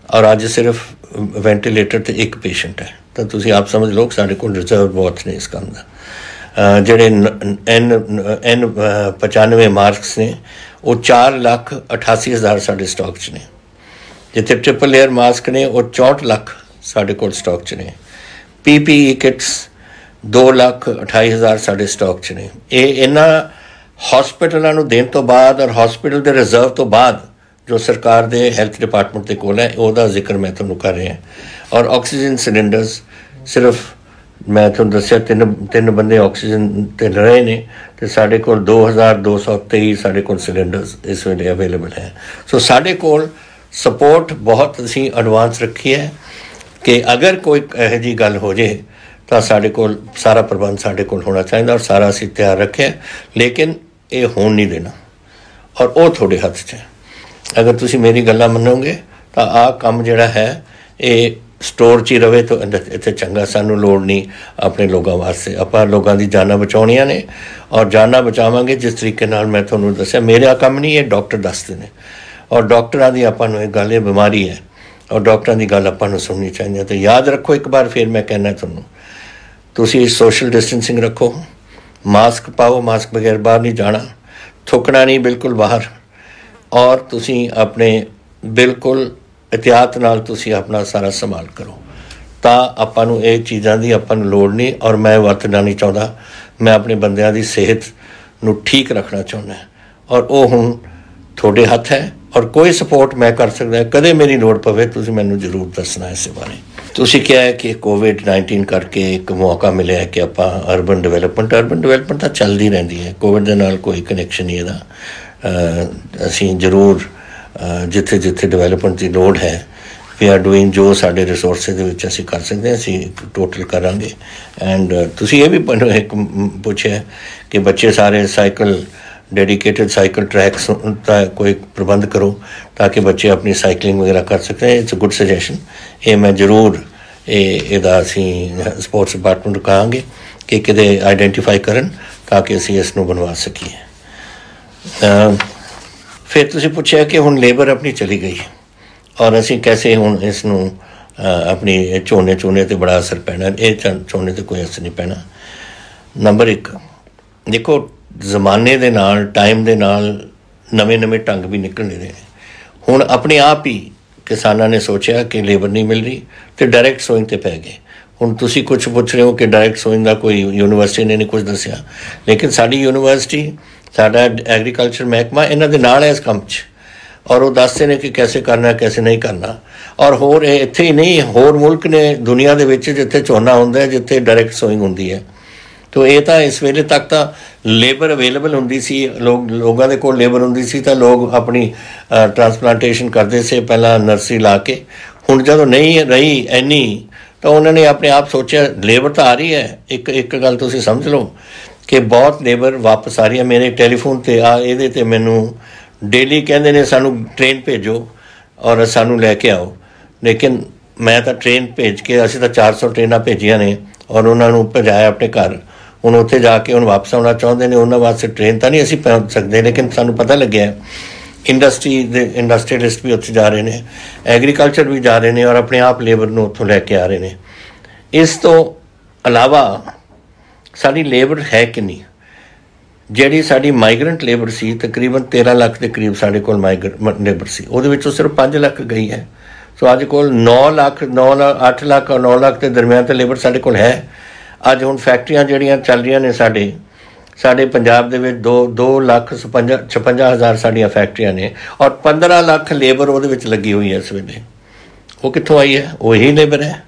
और अज सिर्फ वेंटीलेटर ते 1 पेशेंट है। तो तुसी आप समझ लो साढ़े कोल रिजर्व बहुत ने इस काम का। जिहड़े N95 मास्क ने वो 4,88,000 साढ़े स्टॉक च ने। जिथे ट्रिपल लेयर मास्क ने वो 64 लाख साढ़े कोल स्टॉक च ने। PPE किट्स 2,28,000 साढ़े स्टॉक च ने। ये इन्हां हॉस्पिटलों नूं देण तो बाद और हॉस्पिटल के रिजर्व तो बाद जो सरकार के हैल्थ डिपार्टमेंट के कोल है उसका जिक्र मैं तुहानूं कर रहा। और ऑक्सीजन सिलेंडर्स सिर्फ मैं तुहानूं दस्सिया 3 बंदे ऑक्सीजन ते रहे ने तो साढ़े कोल 2223 साढ़े कोल सिलेंडर्स इस वेले अवेलेबल है। सो साढ़े कोल सपोर्ट बहुत असी एडवांस रखी है कि अगर कोई यह जी गल हो जाए तो साढ़े कोल सारा प्रबंध साढ़े कोल होना चाहिए और सारा असी तैयार रखे। लेकिन ये होण नहीं देना और वो थोड़े हथ च है। अगर तुसी मेरी गल्लां मनोगे तो आ काम जिहड़ा है ये स्टोर च ही रहे तो इत्थे चंगा। सानू लोड़ नहीं अपने लोगों वास्ते, आपां लोगों की जानां बचाउणियां ने और जानां बचावांगे जिस तरीके नाल मैं तुहानूं दस्सिया। मेरा काम नहीं है, डॉक्टर दसदे ने और डॉक्टरां दी आपां नूं इह गल ये बीमारी है और डॉक्टरां दी गल आपां नूं सुननी चाहिए। तो याद रखो एक बार फिर मैं कहना तुहानूं, तुसी सोशल डिस्टेंसिंग रखो, मास्क पाओ, मास्क बगैर बाहर नहीं जाना, थुकना नहीं बिल्कुल बाहर, और तुसी अपने बिल्कुल एहतियात नाल तुसी अपना सारा संभाल करो। तो आपां नूं ये चीज़ां दी आपां नूं लोड़ नहीं और मैं वरतना नहीं चाहता। मैं अपने बंदियां दी सेहत नूं ठीक रखना चाहुंदा और वो हुण थोड़े हथ है और कोई सपोर्ट मैं कर सकदा। कदे मेरी लोड़ पवे तुसी मैनूं जरूर दसना इस बारे। तुसी क्या है कि कोविड-19 करके एक मौका मिले है कि आपां अर्बन डिवेलपमेंट तो चलती रहती है। कोविड दे नाल कोई कनैक्शन नहीं इहदा। असी जरूर जिथे जिथे डिवेलपमेंट की लोड़ है वी आर डूइंग जो साढ़े रिसोर्सिस दे असी कर सकते हैं असी टोटल करांगे। एंड तुसी ये भी एक पूछे कि बच्चे सारे साइकिल डेडिकेटेड साइकिल ट्रैक्स का कोई प्रबंध करो ताकि बच्चे अपनी साइकिलिंग वगैरह कर सकते हैं। It's a good suggestion. ये मैं जरूर ਇਹਦਾ ਅਸੀਂ ਸਪੋਰਟਸ ਡਿਪਾਰਟਮੈਂਟ ਨੂੰ ਕਹਾਂਗੇ ਕਿ ਕਿਤੇ ਆਈਡੈਂਟੀਫਾਈ ਕਰਨ ਤਾਂ ਕਿ ਅਸੀਂ ਇਸ ਨੂੰ ਬਣਵਾ ਸਕੀਏ। ਫਿਰ ਤੁਸੀਂ ਪੁੱਛਿਆ ਕਿ ਹੁਣ ਲੇਬਰ ਆਪਣੀ ਚਲੀ ਗਈ ਔਰ ਅਸੀਂ कैसे ਹੁਣ ਇਸ ਨੂੰ ਆਪਣੀ ਝੋਨੇ ਤੇ ਬੜਾ ਅਸਰ ਪੈਣਾ। ਇਹ ਝੋਨੇ ਤੇ ਕੋਈ ਅਸਰ ਨਹੀਂ ਪੈਣਾ। ਨੰਬਰ 1 ਦੇਖੋ ਜ਼ਮਾਨੇ ਦੇ ਨਾਲ ਟਾਈਮ ਦੇ ਨਾਲ ਨਵੇਂ ਢੰਗ ਵੀ ਨਿਕਲ ਰਹੇ ਨੇ। ਹੁਣ ਆਪਣੇ ਆਪ ਹੀ किसानों ने सोचा कि लेबर नहीं मिल रही तो डायरैक्ट सोइंग ते पै गए। हुण तुसी कुछ पुछ रहे हो कि डायरैक्ट सोइंग का कोई यूनीवर्सिटी ने नहीं कुछ दसिया, लेकिन साडी यूनीवर्सिटी साडा एग्रीकल्चर महकमा इन्हां दे नाल है इस काम च और वो दसते हैं कि कैसे करना कैसे नहीं करना। और होर इत्थे ही नहीं होर मुल्क ने दुनिया दे विच जिथे झोना हुंदा है जिथे डायरैक्ट सोइंग हुंदी है। तो ये तो इस वेले तक तो लेबर अवेलेबल होंदी सी, लोगों के कोल लेबर होंदी सी तो लोग अपनी ट्रांसप्लांटेशन करते से पहला नर्सरी ला के। हुण जदों नहीं रही इन्नी तो उन्होंने अपने आप सोचा लेबर तो आ रही है। एक गल तुसीं समझ लो कि बहुत लेबर वापस आ रही है। मेरे टैलीफोन ते इहदे ते मैनूं डेली कहंदे ने सानूं ट्रेन भेजो और सानूं लैके आओ, लेकिन मैं तो ट्रेन भेज के असीं तो 400 ट्रेनां भेजियां ने और उन्होंने पहुँचाया अपने घर। ਹੁਣ ਉੱਥੇ ਜਾ ਕੇ ਹੁਣ ਵਾਪਸ ਆਉਣਾ ਚਾਹੁੰਦੇ ਨੇ, ਉਹਨਾਂ ਵਾਸਤੇ ਟ੍ਰੇਨ ਤਾਂ ਨਹੀਂ ਅਸੀਂ ਪਹੁੰਚ ਸਕਦੇ, ਲੇਕਿਨ ਸਾਨੂੰ ਪਤਾ ਲੱਗਿਆ ਇੰਡਸਟਰੀਅਲਿਸਟ ਵੀ ਉੱਥੇ ਜਾ ਰਹੇ ਨੇ, ਐਗਰੀਕਲਚਰ ਵੀ ਜਾ ਰਹੇ ਨੇ ਔਰ ਆਪਣੇ ਆਪ ਲੇਬਰ ਨੂੰ ਉੱਥੋਂ ਲੈ ਕੇ ਆ ਰਹੇ ਨੇ। ਇਸ ਤੋਂ ਇਲਾਵਾ ਸਾਡੀ ਲੇਬਰ ਹੈ ਕਿੰਨੀ? ਜਿਹੜੀ ਸਾਡੀ ਮਾਈਗਰੈਂਟ ਲੇਬਰ ਸੀ ਤਕਰੀਬਨ 13 ਲੱਖ ਦੇ ਕਰੀਬ ਸਾਡੇ ਕੋਲ ਮਾਈਗਰੈਂਟ ਲੇਬਰ ਸੀ, ਉਹਦੇ ਵਿੱਚੋਂ ਸਿਰਫ 5 ਲੱਖ ਗਈ ਹੈ। ਸੋ ਅੱਜ ਕੋਲ 9 ਲੱਖ 8 ਲੱਖ ਔਰ 9 ਲੱਖ ਦੇ ਦਰਮਿਆਨ ਤਾਂ ਲੇਬਰ ਸਾਡੇ ਕੋਲ ਹੈ। ਅੱਜ ਹੁਣ ਫੈਕਟਰੀਆਂ ਜਿਹੜੀਆਂ ਚੱਲ ਰਹੀਆਂ ਨੇ ਸਾਡੇ ਪੰਜਾਬ ਦੇ ਵਿੱਚ 2,56,000 ਸਾਡੀਆਂ ਫੈਕਟਰੀਆਂ ਨੇ ਔਰ 15 ਲੱਖ ਲੇਬਰ ਉਹਦੇ ਵਿੱਚ ਲੱਗੀ ਹੋਈ ਹੈ ਇਸ ਵੇਲੇ। ਉਹ ਕਿੱਥੋਂ ਆਈ ਹੈ? ਉਹੀ ਲੇਬਰ ਹੈ।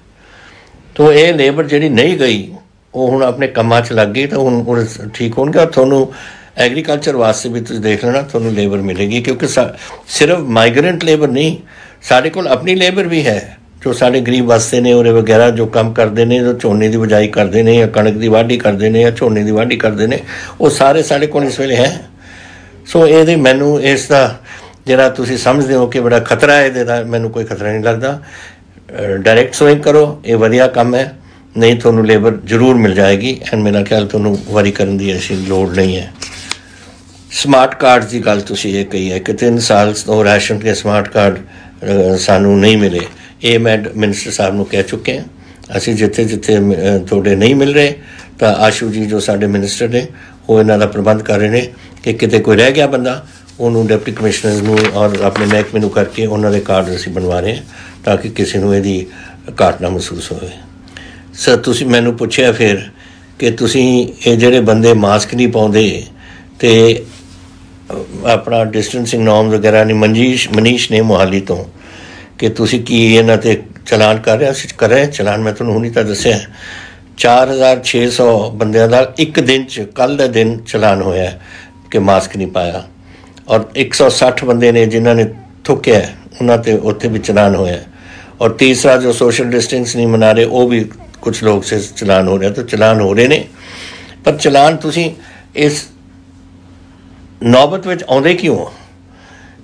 ਤੋ ਇਹ ਲੇਬਰ ਜਿਹੜੀ ਨਹੀਂ ਗਈ ਉਹ ਹੁਣ ਆਪਣੇ ਕੰਮਾਂ 'ਚ ਲੱਗ ਗਈ ਤਾਂ ਹੁਣ ਠੀਕ ਹੋਣਗੇ। ਤੁਹਾਨੂੰ ਐਗਰੀਕਲਚਰ ਵਾਸਤੇ ਵੀ ਤੁਸੀਂ ਦੇਖ ਲੈਣਾ, ਤੁਹਾਨੂੰ ਲੇਬਰ ਮਿਲੇਗੀ ਕਿਉਂਕਿ ਸਿਰਫ ਮਾਈਗਰੈਂਟ ਲੇਬਰ ਨਹੀਂ, ਸਾਡੇ ਕੋਲ ਆਪਣੀ ਲੇਬਰ ਵੀ ਹੈ ਜੋ ਸਾਡੇ ਗਰੀਬ ਵਾਸਤੇ ਨੇ ਉਰੇ ਵਗੈਰਾ ਜੋ ਕੰਮ ਕਰਦੇ ਨੇ, ਜੋ ਝੋਨੇ ਦੀ ਬਿਜਾਈ ਕਰਦੇ ਨੇ ਜਾਂ ਕਣਕ ਦੀ ਵਾਢੀ ਕਰਦੇ ਨੇ ਜਾਂ ਝੋਨੇ ਦੀ ਵਾਢੀ ਕਰਦੇ ਨੇ, ਉਹ ਸਾਰੇ ਸਾਡੇ ਕੋਲ ਇਸ ਵੇਲੇ ਹੈ। ਸੋ ਇਹਦੇ ਮੈਨੂੰ ਇਸ ਦਾ ਜਿਹੜਾ ਤੁਸੀਂ ਸਮਝਦੇ ਹੋ ਕਿ ਬੜਾ ਖਤਰਾ ਹੈ, ਇਹਦੇ ਦਾ ਮੈਨੂੰ ਕੋਈ ਖਤਰਾ ਨਹੀਂ ਲੱਗਦਾ। ਡਾਇਰੈਕਟ ਸੋਇੰਗ ਕਰੋ, ਇਹ ਵਧੀਆ ਕੰਮ ਹੈ, ਨਹੀਂ ਤੁਹਾਨੂੰ ਲੇਬਰ ਜ਼ਰੂਰ ਮਿਲ ਜਾਏਗੀ ਐਂਡ ਮੇਰਾ ਖਿਆਲ ਤੁਹਾਨੂੰ ਵਰੀ ਕਰਨ ਦੀ ਐਸੀ ਲੋੜ ਨਹੀਂ ਹੈ। ਸਮਾਰਟ ਕਾਰਡ ਦੀ ਗੱਲ ਤੁਸੀਂ ਇਹ ਕਹੀ ਹੈ ਕਿ 3 ਸਾਲ ਤੋਂ ਰਾਸ਼ਨ ਦੇ ਸਮਾਰਟ ਕਾਰਡ ਸਾਨੂੰ ਨਹੀਂ ਮਿਲੇ। ਇਹ ਮੈਂ ਮਿਨਿਸਟਰ ਸਾਹਿਬ ਨੂੰ ਕਹਿ ਚੁੱਕੇ ਹਾਂ। ਅਸੀਂ ਜਿੱਥੇ ਤੁਹਾਡੇ ਨਹੀਂ ਮਿਲ ਰਹੇ ਤਾਂ ਆਸ਼ੂ ਜੀ ਜੋ ਸਾਡੇ ਮਿਨਿਸਟਰ ਨੇ ਉਹ ਇਹਨਾਂ ਦਾ ਪ੍ਰਬੰਧ ਕਰ ਰਹੇ ਨੇ ਕਿ ਕਿਤੇ ਕੋਈ ਰਹਿ ਗਿਆ ਬੰਦਾ ਉਹਨੂੰ ਡਿਪਟੀ ਕਮਿਸ਼ਨਰ ਨੂੰ ਔਰ ਆਪਣੇ ਮਹਿਕਮੇ ਨੂੰ ਕਰਕੇ ਉਹਨਾਂ ਦੇ ਕਾਰਡ ਅਸੀਂ ਬਣਵਾ ਰਹੇ ਹਾਂ ਤਾਂ ਕਿ ਕਿਸੇ ਨੂੰ ਇਹਦੀ ਘਾਟ ਨਾ ਮਹਿਸੂਸ ਹੋਵੇ। ਸਰ ਤੁਸੀਂ ਮੈਨੂੰ ਪੁੱਛਿਆ ਫਿਰ ਕਿ ਤੁਸੀਂ ਇਹ ਜਿਹੜੇ ਬੰਦੇ ਮਾਸਕ ਨਹੀਂ ਪਾਉਂਦੇ ਅਤੇ ਆਪਣਾ ਡਿਸਟੈਂਸਿੰਗ ਨੋਰਮਸ ਵਗੈਰਾ ਨਹੀਂ, ਮਨੀਸ਼ ਨੇ ਮੋਹਾਲੀ ਤੋਂ, ਕਿ ਤੁਸੀਂ ਕੀ ਇਹਨਾਂ 'ਤੇ ਚਲਾਨ ਕਰ ਰਹੇ? ਅਸੀਂ ਕਰ ਰਹੇ ਚਲਾਨ। ਮੈਂ ਤੁਹਾਨੂੰ ਹੁਣੀ ਤਾਂ ਦੱਸਿਆ 4,600 ਬੰਦਿਆਂ ਦਾ ਇੱਕ ਦਿਨ 'ਚ, ਕੱਲ੍ਹ ਦੇ ਦਿਨ ਚਲਾਨ ਹੋਇਆ ਕਿ ਮਾਸਕ ਨਹੀਂ ਪਾਇਆ ਔਰ 160 ਬੰਦੇ ਨੇ ਜਿਨ੍ਹਾਂ ਨੇ ਥੁੱਕਿਆ ਉਹਨਾਂ 'ਤੇ ਉੱਥੇ ਵੀ ਚਲਾਨ ਹੋਇਆ। ਔਰ ਤੀਸਰਾ ਜੋ ਸੋਸ਼ਲ ਡਿਸਟੈਂਸ ਨਹੀਂ ਮਨਾ ਰਹੇ ਉਹ ਵੀ ਕੁਛ ਲੋਕ ਸੇ ਚਲਾਨ ਹੋ ਰਿਹਾ। ਤਾਂ ਚਲਾਨ ਹੋ ਰਹੇ ਨੇ, ਪਰ ਚਲਾਨ ਤੁਸੀਂ ਇਸ ਨੌਬਤ ਵਿੱਚ ਆਉਂਦੇ ਕਿਉਂ?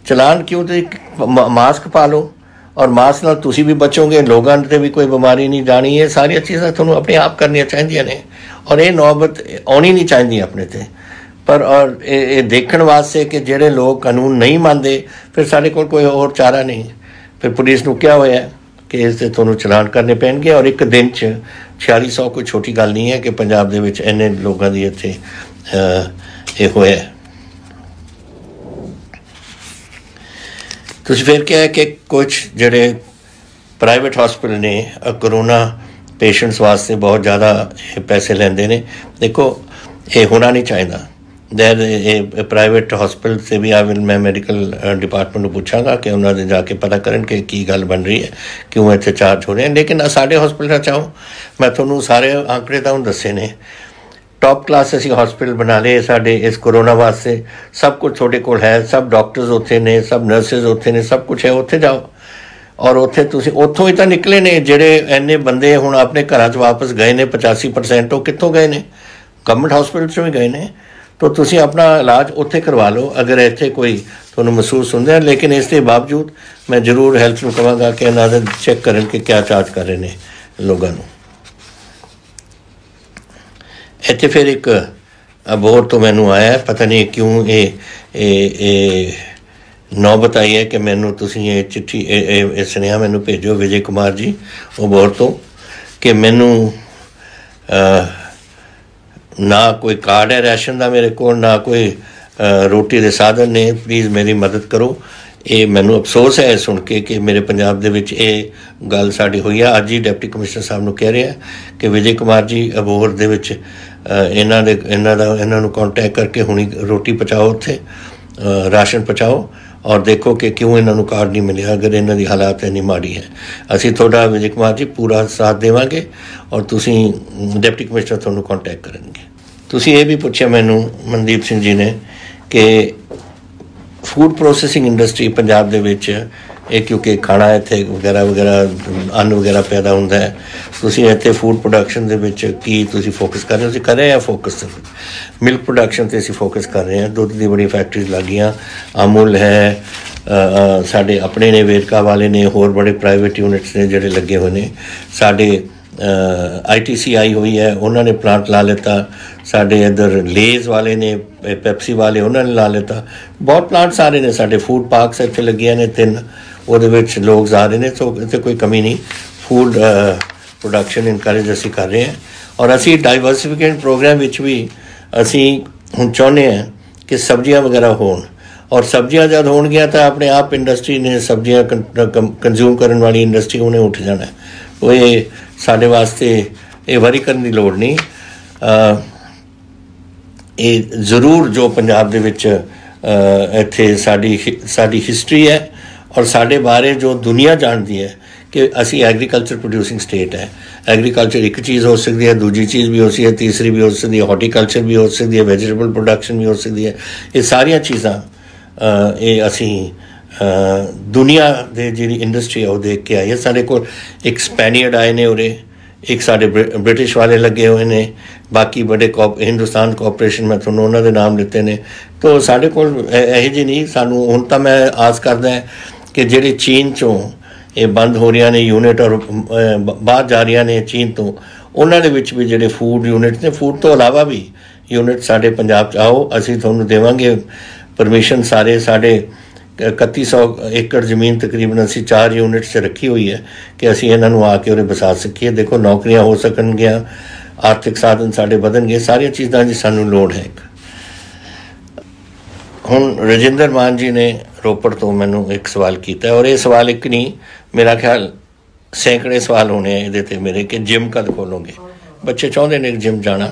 ਚਲਾਨ ਕਿਉਂ? ਤੇ ਮਾਸਕ ਪਾ ਲਓ ਔਰ ਮਾਸਕ ਨਾਲ ਤੁਸੀਂ ਵੀ ਬਚੋਗੇ, ਲੋਕਾਂ 'ਤੇ ਵੀ ਕੋਈ ਬਿਮਾਰੀ ਨਹੀਂ ਜਾਣੀ। ਇਹ ਸਾਰੀਆਂ ਚੀਜ਼ਾਂ ਤੁਹਾਨੂੰ ਆਪਣੇ ਆਪ ਕਰਨੀਆਂ ਚਾਹੀਦੀਆਂ ਨੇ ਔਰ ਇਹ ਨੌਬਤ ਆਉਣੀ ਨਹੀਂ ਚਾਹੀਦੀ ਆਪਣੇ 'ਤੇ। ਪਰ ਔਰ ਇਹ ਦੇਖਣ ਵਾਸਤੇ ਕਿ ਜਿਹੜੇ ਲੋਕ ਕਾਨੂੰਨ ਨਹੀਂ ਮੰਨਦੇ, ਫਿਰ ਸਾਡੇ ਕੋਲ ਕੋਈ ਹੋਰ ਚਾਰਾ ਨਹੀਂ। ਫਿਰ ਪੁਲਿਸ ਨੂੰ ਕਿਹਾ ਹੋਇਆ ਕਿ ਇਸ 'ਤੇ ਤੁਹਾਨੂੰ ਚਲਾਨ ਕਰਨੇ ਪੈਣਗੇ ਔਰ ਇੱਕ ਦਿਨ 'ਚ 4600 ਕੋਈ ਛੋਟੀ ਗੱਲ ਨਹੀਂ ਹੈ ਕਿ ਪੰਜਾਬ ਦੇ ਵਿੱਚ ਇੰਨੇ ਲੋਕਾਂ ਦੀ ਇੱਥੇ ਇਹ ਹੋਇਆ। ਤੁਸੀਂ ਫਿਰ ਕਿਹਾ ਕਿ ਕੁਛ ਜਿਹੜੇ ਪ੍ਰਾਈਵੇਟ ਹਸਪੀਟਲ ਨੇ ਕਰੋਨਾ ਪੇਸ਼ੈਂਟਸ ਵਾਸਤੇ ਬਹੁਤ ਜ਼ਿਆਦਾ ਇਹ ਪੈਸੇ ਲੈਂਦੇ ਨੇ। ਦੇਖੋ ਇਹ ਹੋਣਾ ਨਹੀਂ ਚਾਹੀਦਾ। ਇਹ ਪ੍ਰਾਈਵੇਟ ਹਸਪੀਟਲ 'ਤੇ ਵੀ ਮੈਂ ਮੈਡੀਕਲ ਡਿਪਾਰਟਮੈਂਟ ਨੂੰ ਪੁੱਛਾਂਗਾ ਕਿ ਉਹਨਾਂ ਦੇ ਜਾ ਕੇ ਪਤਾ ਕਰਨ ਕਿ ਕੀ ਗੱਲ ਬਣ ਰਹੀ ਹੈ, ਕਿਉਂ ਇੱਥੇ ਚਾਰਜ ਹੋ ਰਹੇ ਹਨ। ਲੇਕਿਨ ਸਾਡੇ ਹਸਪੀਟਲ 'ਚ ਆਓ, ਮੈਂ ਤੁਹਾਨੂੰ ਸਾਰੇ ਆંકੜੇ ਤਾਂ ਹੁਣ ਦੱਸੇ ਨੇ। ਟੌਪ ਕਲਾਸ ਅਸੀਂ ਹਸਪੀਟਲ ਬਣਾ ਲਏ ਸਾਡੇ ਇਸ ਕਰੋਨਾ ਵਾਸਤੇ। ਸਭ ਕੁਝ ਤੁਹਾਡੇ ਕੋਲ ਹੈ, ਸਭ ਡਾਕਟਰਸ ਉੱਥੇ ਨੇ, ਸਭ ਨਰਸਿਸ ਉੱਥੇ ਨੇ, ਸਭ ਕੁਝ ਹੈ। ਉੱਥੇ ਜਾਓ ਔਰ ਉੱਥੇ ਤੁਸੀਂ ਉੱਥੋਂ ਹੀ ਤਾਂ ਨਿਕਲੇ ਨੇ ਜਿਹੜੇ ਇੰਨੇ ਬੰਦੇ ਹੁਣ ਆਪਣੇ ਘਰਾਂ 'ਚ ਵਾਪਸ ਗਏ ਨੇ 85%। ਉਹ ਕਿੱਥੋਂ ਗਏ ਨੇ? ਗਵਰਨਮੈਂਟ ਹਸਪੀਟਲ 'ਚੋਂ ਹੀ ਗਏ ਨੇ। ਤਾਂ ਤੁਸੀਂ ਆਪਣਾ ਇਲਾਜ ਉੱਥੇ ਕਰਵਾ ਲਓ ਅਗਰ ਇੱਥੇ ਕੋਈ ਤੁਹਾਨੂੰ ਮਹਿਸੂਸ ਹੁੰਦਾ। ਲੇਕਿਨ ਇਸ ਦੇ ਬਾਵਜੂਦ ਮੈਂ ਜ਼ਰੂਰ ਹੈਲਥ ਨੂੰ ਕਹਾਂਗਾ ਕਿ ਇਹਨਾਂ ਦਾ ਚੈੱਕ ਕਰਨ ਕਿ ਕਿਆ ਚਾਰਜ ਕਰ ਰਹੇ ਨੇ ਲੋਕਾਂ ਨੂੰ। ਇੱਥੇ ਫਿਰ ਇੱਕ ਅਬੋਹਰ ਤੋਂ ਮੈਨੂੰ ਆਇਆ, ਪਤਾ ਨਹੀਂ ਕਿਉਂ ਇਹ ਨੌਬਤ ਆਈ ਹੈ ਕਿ ਮੈਨੂੰ ਤੁਸੀਂ ਇਹ ਚਿੱਠੀ ਇਹ ਸੁਨੇਹਾ ਮੈਨੂੰ ਭੇਜੋ ਵਿਜੇ ਕੁਮਾਰ ਜੀ ਅਬੋਹਰ ਤੋਂ ਕਿ ਮੈਨੂੰ ਨਾ ਕੋਈ ਕਾਰਡ ਹੈ ਰਾਸ਼ਨ ਦਾ ਮੇਰੇ ਕੋਲ, ਨਾ ਕੋਈ ਰੋਟੀ ਦੇ ਸਾਧਨ ਨੇ। ਪਲੀਜ਼ ਮੇਰੀ ਮਦਦ ਕਰੋ। ਇਹ ਮੈਨੂੰ ਅਫਸੋਸ ਹੈ ਸੁਣ ਕੇ ਕਿ ਮੇਰੇ ਪੰਜਾਬ ਦੇ ਵਿੱਚ ਇਹ ਗੱਲ ਸਾਡੀ ਹੋਈ ਆ। ਅੱਜ ਹੀ ਡਿਪਟੀ ਕਮਿਸ਼ਨਰ ਸਾਹਿਬ ਨੂੰ ਕਹਿ ਰਿਹਾ ਕਿ ਵਿਜੇ ਕੁਮਾਰ ਜੀ ਅਬੋਹਰ ਦੇ ਵਿੱਚ ਇਹਨਾਂ ਨੂੰ ਕੰਟੈਕਟ ਕਰਕੇ ਹੁਣੀ ਰੋਟੀ ਪਹੁੰਚਾਓ, ਉੱਥੇ ਰਾਸ਼ਨ ਪਹੁੰਚਾਓ ਔਰ ਦੇਖੋ ਕਿ ਕਿਉਂ ਇਹਨਾਂ ਨੂੰ ਕਾਰਡ ਨਹੀਂ ਮਿਲਿਆ। ਅਗਰ ਇਹਨਾਂ ਦੀ ਹਾਲਾਤ ਇੰਨੀ ਮਾੜੀ ਹੈ, ਅਸੀਂ ਤੁਹਾਡਾ ਵਿਜੇ ਕੁਮਾਰ ਜੀ ਪੂਰਾ ਸਾਥ ਦੇਵਾਂਗੇ ਔਰ ਤੁਸੀਂ ਡਿਪਟੀ ਕਮਿਸ਼ਨਰ ਤੁਹਾਨੂੰ ਕੰਟੈਕਟ ਕਰਨਗੇ। ਤੁਸੀਂ ਇਹ ਵੀ ਪੁੱਛਿਆ ਮੈਨੂੰ ਮਨਦੀਪ ਸਿੰਘ ਜੀ ਨੇ ਕਿ ਫੂਡ ਪ੍ਰੋਸੈਸਿੰਗ ਇੰਡਸਟਰੀ ਪੰਜਾਬ ਦੇ ਵਿੱਚ ਇਹ ਕਿਉਂਕਿ ਖਾਣਾ ਇੱਥੇ ਵਗੈਰਾ ਅੰਨ ਵਗੈਰਾ ਪੈਦਾ ਹੁੰਦਾ ਹੈ, ਤੁਸੀਂ ਇੱਥੇ ਫੂਡ ਪ੍ਰੋਡਕਸ਼ਨ ਦੇ ਵਿੱਚ ਕੀ ਤੁਸੀਂ ਫੋਕਸ ਕਰ ਰਹੇ ਹੋ? ਅਸੀਂ ਕਰ ਰਹੇ ਹਾਂ ਫੋਕਸ ਮਿਲਕ ਪ੍ਰੋਡਕਸ਼ਨ 'ਤੇ ਅਸੀਂ ਫੋਕਸ ਕਰ ਰਹੇ ਹਾਂ। ਦੁੱਧ ਦੀ ਬੜੀ ਫੈਕਟਰੀਜ਼ ਲੱਗੀਆਂ, ਅਮੁਲ ਹੈ, ਸਾਡੇ ਆਪਣੇ ਨੇ, ਵੇਰਕਾ ਵਾਲੇ ਨੇ, ਹੋਰ ਬੜੇ ਪ੍ਰਾਈਵੇਟ ਯੂਨਿਟਸ ਨੇ ਜਿਹੜੇ ਲੱਗੇ ਹੋਏ ਨੇ। ਸਾਡੇ ITC आई हुई है, उन्होंने प्लांट ला लेता। साढ़े इधर लेज़ वाले ने, पैप्सी वाले उन्होंने ला लेता। बहुत प्लांट्स आ रहे हैं, साढ़े फूड पार्क्स इत्थे लगे ने 3, ਉਹਦੇ ਵਿੱਚ ਲੋਕ ਆ ਰਹੇ ਨੇ। ਸੋ ਇੱਥੇ ਕੋਈ ਕਮੀ ਨਹੀਂ। ਫੂਡ ਪ੍ਰੋਡਕਸ਼ਨ ਇਨਕਰੇਜ ਅਸੀਂ ਕਰ ਰਹੇ ਹਾਂ। ਔਰ ਅਸੀਂ ਡਾਈਵਰਸੀਫਿਕੇਸ਼ਨ ਪ੍ਰੋਗਰਾਮ ਵਿੱਚ ਵੀ ਅਸੀਂ ਹੁਣ ਚਾਹੁੰਦੇ ਹਾਂ ਕਿ ਸਬਜ਼ੀਆਂ ਵਗੈਰਾ ਹੋਣ, ਔਰ ਸਬਜ਼ੀਆਂ ਜਦ ਹੋਣਗੀਆਂ ਤਾਂ ਆਪਣੇ ਆਪ ਇੰਡਸਟਰੀ ਨੇ ਸਬਜ਼ੀਆਂ ਕੰਜ਼ਿਊਮ ਕਰਨ ਵਾਲੀ ਇੰਡਸਟਰੀ ਉਹਨੇ ਉੱਠ ਜਾਣਾ। ਉਹ ਇਹ ਸਾਡੇ ਵਾਸਤੇ ਇਹ ਵਰੀ ਕਰਨ ਦੀ ਲੋੜ ਨਹੀਂ। ਇਹ ਜ਼ਰੂਰ ਜੋ ਪੰਜਾਬ ਦੇ ਵਿੱਚ ਇੱਥੇ ਸਾਡੀ ਹਿਸਟਰੀ ਹੈ ਔਰ ਸਾਡੇ ਬਾਰੇ ਜੋ ਦੁਨੀਆ ਜਾਣਦੀ ਹੈ ਕਿ ਅਸੀਂ ਐਗਰੀਕਲਚਰ ਪ੍ਰੋਡਿਊਸਿੰਗ ਸਟੇਟ ਹੈ। ਐਗਰੀਕਲਚਰ ਇੱਕ ਚੀਜ਼ ਹੋ ਸਕਦੀ ਹੈ, ਦੂਜੀ ਚੀਜ਼ ਵੀ ਹੋ ਸਕਦੀ ਹੈ, ਤੀਸਰੀ ਵੀ ਹੋ ਸਕਦੀ ਹੈ, ਹਾਰਟੀਕਲਚਰ ਵੀ ਹੋ ਸਕਦੀ ਹੈ, ਵੈਜੀਟੇਬਲ ਪ੍ਰੋਡਕਸ਼ਨ ਵੀ ਹੋ ਸਕਦੀ ਹੈ। ਇਹ ਸਾਰੀਆਂ ਚੀਜ਼ਾਂ ਇਹ ਅਸੀਂ ਦੁਨੀਆ ਦੇ ਜਿਹੜੀ ਇੰਡਸਟਰੀ ਹੈ ਉਹ ਦੇਖ ਕੇ ਆਈ ਹੈ। ਸਾਡੇ ਕੋਲ ਇੱਕ ਸਪੈਨੀਅਰਡ ਆਏ ਨੇ ਉਰੇ, ਇੱਕ ਸਾਡੇ ਬ੍ਰਿਟਿਸ਼ ਵਾਲੇ ਲੱਗੇ ਹੋਏ ਨੇ, ਬਾਕੀ ਬੜੇ ਹਿੰਦੁਸਤਾਨ ਕੋਆਪਰੇਸ਼ਨ ਮੈਂ ਤੁਹਾਨੂੰ ਉਹਨਾਂ ਦੇ ਨਾਮ ਲਿੱਤੇ ਨੇ। ਤਾਂ ਸਾਡੇ ਕੋਲ ਇਹੋ ਜਿਹੀ ਨਹੀਂ। ਸਾਨੂੰ ਹੁਣ ਤਾਂ ਮੈਂ ਆਸ ਕਰਦਾ ਕਿ ਜਿਹੜੇ ਚੀਨ 'ਚੋਂ ਇਹ ਬੰਦ ਹੋ ਰਹੀਆਂ ਨੇ ਯੂਨਿਟ ਔਰ ਬਾਹਰ ਜਾ ਰਹੀਆਂ ਨੇ ਚੀਨ ਤੋਂ, ਉਹਨਾਂ ਦੇ ਵਿੱਚ ਵੀ ਜਿਹੜੇ ਫੂਡ ਯੂਨਿਟ ਨੇ, ਫੂਡ ਤੋਂ ਇਲਾਵਾ ਵੀ ਯੂਨਿਟ ਸਾਡੇ ਪੰਜਾਬ 'ਚ ਆਓ, ਅਸੀਂ ਤੁਹਾਨੂੰ ਦੇਵਾਂਗੇ ਪਰਮਿਸ਼ਨ। ਸਾਡੇ 3100 ਏਕੜ ਜ਼ਮੀਨ ਤਕਰੀਬਨ ਅਸੀਂ 4 ਯੂਨਿਟ 'ਚ ਰੱਖੀ ਹੋਈ ਹੈ ਕਿ ਅਸੀਂ ਇਹਨਾਂ ਨੂੰ ਆ ਕੇ ਉਰੇ ਵਸਾ ਸਕੀਏ। ਦੇਖੋ ਨੌਕਰੀਆਂ ਹੋ ਸਕਣਗੀਆਂ, ਆਰਥਿਕ ਸਾਧਨ ਸਾਡੇ ਵਧਣਗੇ, ਸਾਰੀਆਂ ਚੀਜ਼ਾਂ ਦੀ ਸਾਨੂੰ ਲੋੜ ਹੈ। ਹੁਣ ਰਜਿੰਦਰ ਮਾਨ ਜੀ ਨੇ ਰੋਪੜ ਤੋਂ ਮੈਨੂੰ ਇੱਕ ਸਵਾਲ ਕੀਤਾ, ਔਰ ਇਹ ਸਵਾਲ ਇੱਕ ਨਹੀਂ, ਮੇਰਾ ਖਿਆਲ ਸੈਂਕੜੇ ਸਵਾਲ ਹੋਣੇ ਆ ਇਹਦੇ 'ਤੇ ਮੇਰੇ, ਕਿ ਜਿਮ ਕਦ ਖੋਲੋਗੇ। ਬੱਚੇ ਚਾਹੁੰਦੇ ਨੇ ਜਿਮ ਜਾਣਾ।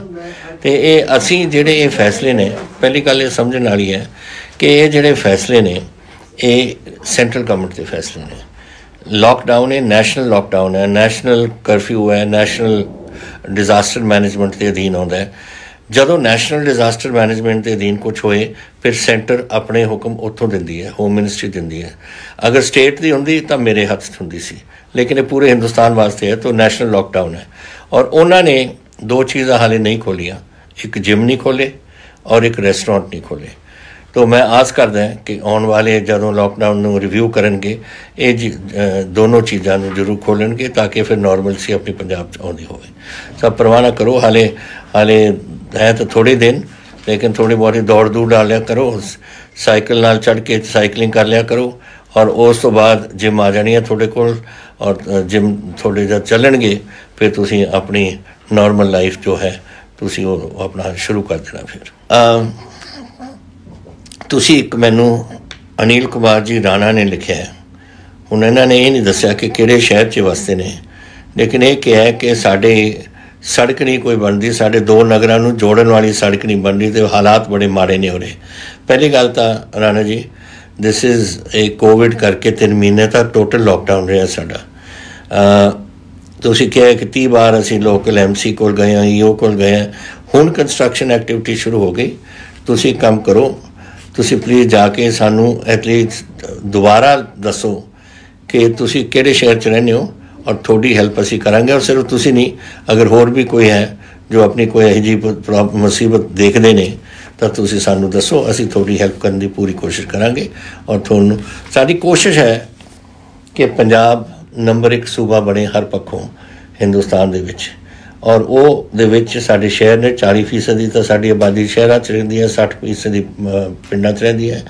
ਅਤੇ ਇਹ ਅਸੀਂ ਜਿਹੜੇ ਇਹ ਫੈਸਲੇ ਨੇ, ਪਹਿਲੀ ਗੱਲ ਇਹ ਸਮਝਣ ਵਾਲੀ ਹੈ ਕਿ ਇਹ ਜਿਹੜੇ ਫੈਸਲੇ ਨੇ ਇਹ ਸੈਂਟਰਲ ਗਵਰਨਮੈਂਟ ਦੇ ਫੈਸਲੇ ਨੇ। ਲਾਕਡਾਊਨ ਇਹ ਨੈਸ਼ਨਲ ਲਾਕਡਾਊਨ ਹੈ, ਨੈਸ਼ਨਲ ਕਰਫਿਊ ਹੈ, ਨੈਸ਼ਨਲ ਡਿਜ਼ਾਸਟਰ ਮੈਨੇਜਮੈਂਟ ਦੇ ਅਧੀਨ ਆਉਂਦਾ ਹੈ। ਜਦੋਂ ਨੈਸ਼ਨਲ ਡਿਜ਼ਾਸਟਰ ਮੈਨੇਜਮੈਂਟ ਦੇ ਅਧੀਨ ਕੁਛ ਹੋਏ ਫਿਰ ਸੈਂਟਰ ਆਪਣੇ ਹੁਕਮ ਉੱਥੋਂ ਦਿੰਦੀ ਹੈ, ਹੋਮ ਮਿਨਿਸਟਰੀ ਦਿੰਦੀ ਹੈ। ਅਗਰ ਸਟੇਟ ਦੀ ਹੁੰਦੀ ਤਾਂ ਮੇਰੇ ਹੱਥ 'ਚ ਹੁੰਦੀ ਸੀ, ਲੇਕਿਨ ਇਹ ਪੂਰੇ ਹਿੰਦੁਸਤਾਨ ਵਾਸਤੇ ਹੈ ਤਾਂ ਨੈਸ਼ਨਲ ਲਾਕਡਾਊਨ ਹੈ। ਔਰ ਉਹਨਾਂ ਨੇ 2 ਚੀਜ਼ਾਂ ਹਾਲੇ ਨਹੀਂ ਖੋਲ੍ਹੀਆਂ, ਇੱਕ ਜਿਮ ਨਹੀਂ ਖੋਲ੍ਹੇ ਔਰ ਇੱਕ ਰੈਸਟੋਰੈਂਟ ਨਹੀਂ ਖੋਲ੍ਹੇ। ਤਾਂ ਮੈਂ ਆਸ ਕਰਦਾ ਕਿ ਆਉਣ ਵਾਲੇ ਜਦੋਂ ਲਾਕਡਾਊਨ ਨੂੰ ਰਿਵਿਊ ਕਰਨਗੇ ਇਹ ਦੋਨੋਂ ਚੀਜ਼ਾਂ ਨੂੰ ਜ਼ਰੂਰ ਖੋਲ੍ਹਣਗੇ ਤਾਂ ਕਿ ਫਿਰ ਨੋਰਮਲਸੀ ਆਪਣੀ ਪੰਜਾਬ 'ਚ ਆਉਂਦੀ ਹੋਵੇ। ਸਭ ਪਰਵਾਹ ਨਾ ਕਰੋ, ਹਾਲੇ ਹੈ ਤਾਂ ਥੋੜ੍ਹੇ ਦਿਨ, ਲੇਕਿਨ ਥੋੜ੍ਹੀ ਬਹੁਤੀ ਦੌੜ ਦੂੜ ਲਾ ਲਿਆ ਕਰੋ, ਸਾਈਕਲ ਨਾਲ ਚੜ੍ਹ ਕੇ ਸਾਈਕਲਿੰਗ ਕਰ ਲਿਆ ਕਰੋ, ਔਰ ਉਸ ਤੋਂ ਬਾਅਦ ਜਿਮ ਆ ਜਾਣੀ ਹੈ ਤੁਹਾਡੇ ਕੋਲ। ਔਰ ਜਿਮ ਥੋੜ੍ਹੇ ਜਦ ਚੱਲਣਗੇ ਫਿਰ ਤੁਸੀਂ ਆਪਣੀ ਨੋਰਮਲ ਲਾਈਫ ਜੋ ਹੈ ਤੁਸੀਂ ਉਹ ਆਪਣਾ ਸ਼ੁਰੂ ਕਰ ਦੇਣਾ। ਫਿਰ ਤੁਸੀਂ ਇੱਕ ਮੈਨੂੰ ਅਨਿਲ ਕੁਮਾਰ ਜੀ ਰਾਣਾ ਨੇ ਲਿਖਿਆ ਹੈ। ਹੁਣ ਇਹਨਾਂ ਨੇ ਇਹ ਨਹੀਂ ਦੱਸਿਆ ਕਿ ਕਿਹੜੇ ਸ਼ਹਿਰ 'ਚ ਵਸਦੇ ਨੇ, ਲੇਕਿਨ ਇਹ ਕਿਹਾ ਕਿ ਸਾਡੇ ਸੜਕ ਨਹੀਂ ਕੋਈ ਬਣਦੀ, ਸਾਡੇ 2 ਨਗਰਾਂ ਨੂੰ ਜੋੜਨ ਵਾਲੀ ਸੜਕ ਨਹੀਂ ਬਣਦੀ ਅਤੇ ਹਾਲਾਤ ਬੜੇ ਮਾੜੇ ਨੇ ਉਰੇ। ਪਹਿਲੀ ਗੱਲ ਤਾਂ ਰਾਣਾ ਜੀ, ਦਿਸ ਇਜ਼ ਇਹ ਕੋਵਿਡ ਕਰਕੇ 3 ਮਹੀਨੇ ਤੱਕ ਟੋਟਲ ਲਾਕਡਾਊਨ ਰਿਹਾ ਸਾਡਾ। ਤੁਸੀਂ ਕਿਹਾ ਕਿ 30 ਵਾਰ ਅਸੀਂ ਲੋਕਲ MC ਕੋਲ ਗਏ ਹਾਂ, EO ਕੋਲ ਗਏ ਹਾਂ। ਹੁਣ ਕੰਸਟਰਕਸ਼ਨ ਐਕਟੀਵਿਟੀ ਸ਼ੁਰੂ ਹੋ ਗਈ। ਤੁਸੀਂ ਕੰਮ ਕਰੋ, ਤੁਸੀਂ ਪਲੀਜ਼ ਜਾ ਕੇ ਸਾਨੂੰ ਐਟਲੀਸਟ ਦੁਬਾਰਾ ਦੱਸੋ ਕਿ ਤੁਸੀਂ ਕਿਹੜੇ ਸ਼ਹਿਰ 'ਚ ਰਹਿੰਦੇ ਹੋ, ਔਰ ਤੁਹਾਡੀ ਹੈਲਪ ਅਸੀਂ ਕਰਾਂਗੇ। ਔਰ ਸਿਰਫ ਤੁਸੀਂ ਨਹੀਂ, ਅਗਰ ਹੋਰ ਵੀ ਕੋਈ ਹੈ ਜੋ ਆਪਣੀ ਕੋਈ ਇਹੋ ਜਿਹੀ ਮੁਸੀਬਤ ਦੇਖਦੇ ਨੇ ਤਾਂ ਤੁਸੀਂ ਸਾਨੂੰ ਦੱਸੋ, ਅਸੀਂ ਤੁਹਾਡੀ ਹੈਲਪ ਕਰਨ ਦੀ ਪੂਰੀ ਕੋਸ਼ਿਸ਼ ਕਰਾਂਗੇ। ਔਰ ਤੁਹਾਨੂੰ ਸਾਡੀ ਕੋਸ਼ਿਸ਼ ਹੈ ਕਿ ਪੰਜਾਬ ਨੰਬਰ 1 ਸੂਬਾ ਬਣੇ ਹਰ ਪੱਖੋਂ ਹਿੰਦੁਸਤਾਨ ਦੇ ਵਿੱਚ। ਔਰ ਉਹ ਦੇ ਵਿੱਚ ਸਾਡੇ ਸ਼ਹਿਰ ਨੇ 40% ਤਾਂ ਸਾਡੀ ਆਬਾਦੀ ਸ਼ਹਿਰਾਂ 'ਚ ਰਹਿੰਦੀ ਹੈ, 60% ਪਿੰਡਾਂ 'ਚ ਰਹਿੰਦੀ ਹੈ।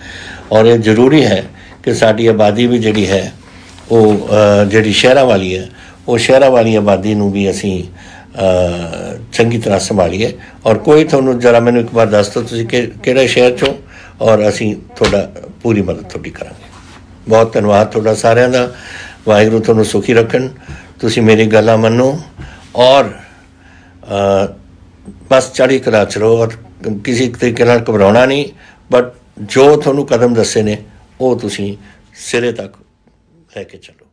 ਔਰ ਇਹ ਜ਼ਰੂਰੀ ਹੈ ਕਿ ਸਾਡੀ ਆਬਾਦੀ ਵੀ ਜਿਹੜੀ ਹੈ ਉਹ ਜਿਹੜੀ ਸ਼ਹਿਰਾਂ ਵਾਲੀ ਹੈ, ਉਹ ਸ਼ਹਿਰਾਂ ਵਾਲੀ ਆਬਾਦੀ ਨੂੰ ਵੀ ਅਸੀਂ ਚੰਗੀ ਤਰ੍ਹਾਂ ਸੰਭਾਲੀਏ। ਔਰ ਕੋਈ ਤੁਹਾਨੂੰ ਜ਼ਰਾ ਮੈਨੂੰ ਇੱਕ ਵਾਰ ਦੱਸ ਦਿਓ ਤੁਸੀਂ ਕਿਹੜੇ ਸ਼ਹਿਰ 'ਚੋਂ, ਔਰ ਅਸੀਂ ਤੁਹਾਡਾ ਪੂਰੀ ਮਦਦ ਤੁਹਾਡੀ ਕਰਾਂਗੇ। ਬਹੁਤ ਧੰਨਵਾਦ ਤੁਹਾਡਾ ਸਾਰਿਆਂ ਦਾ। ਵਾਹਿਗੁਰੂ ਤੁਹਾਨੂੰ ਸੁਖੀ ਰੱਖਣ। ਤੁਸੀਂ ਮੇਰੀ ਗੱਲਾਂ ਮੰਨੋ ਔਰ ਬਸ ਚੜ੍ਹਦੀ ਕਲਾ 'ਚ ਰਹੋ, ਔਰ ਕਿਸੇ ਤਰੀਕੇ ਨਾਲ ਘਬਰਾਉਣਾ ਨਹੀਂ, ਬਟ ਜੋ ਤੁਹਾਨੂੰ ਕਦਮ ਦੱਸੇ ਨੇ ਉਹ ਤੁਸੀਂ ਸਿਰੇ ਤੱਕ ਲੈ ਕੇ ਚੱਲੋ।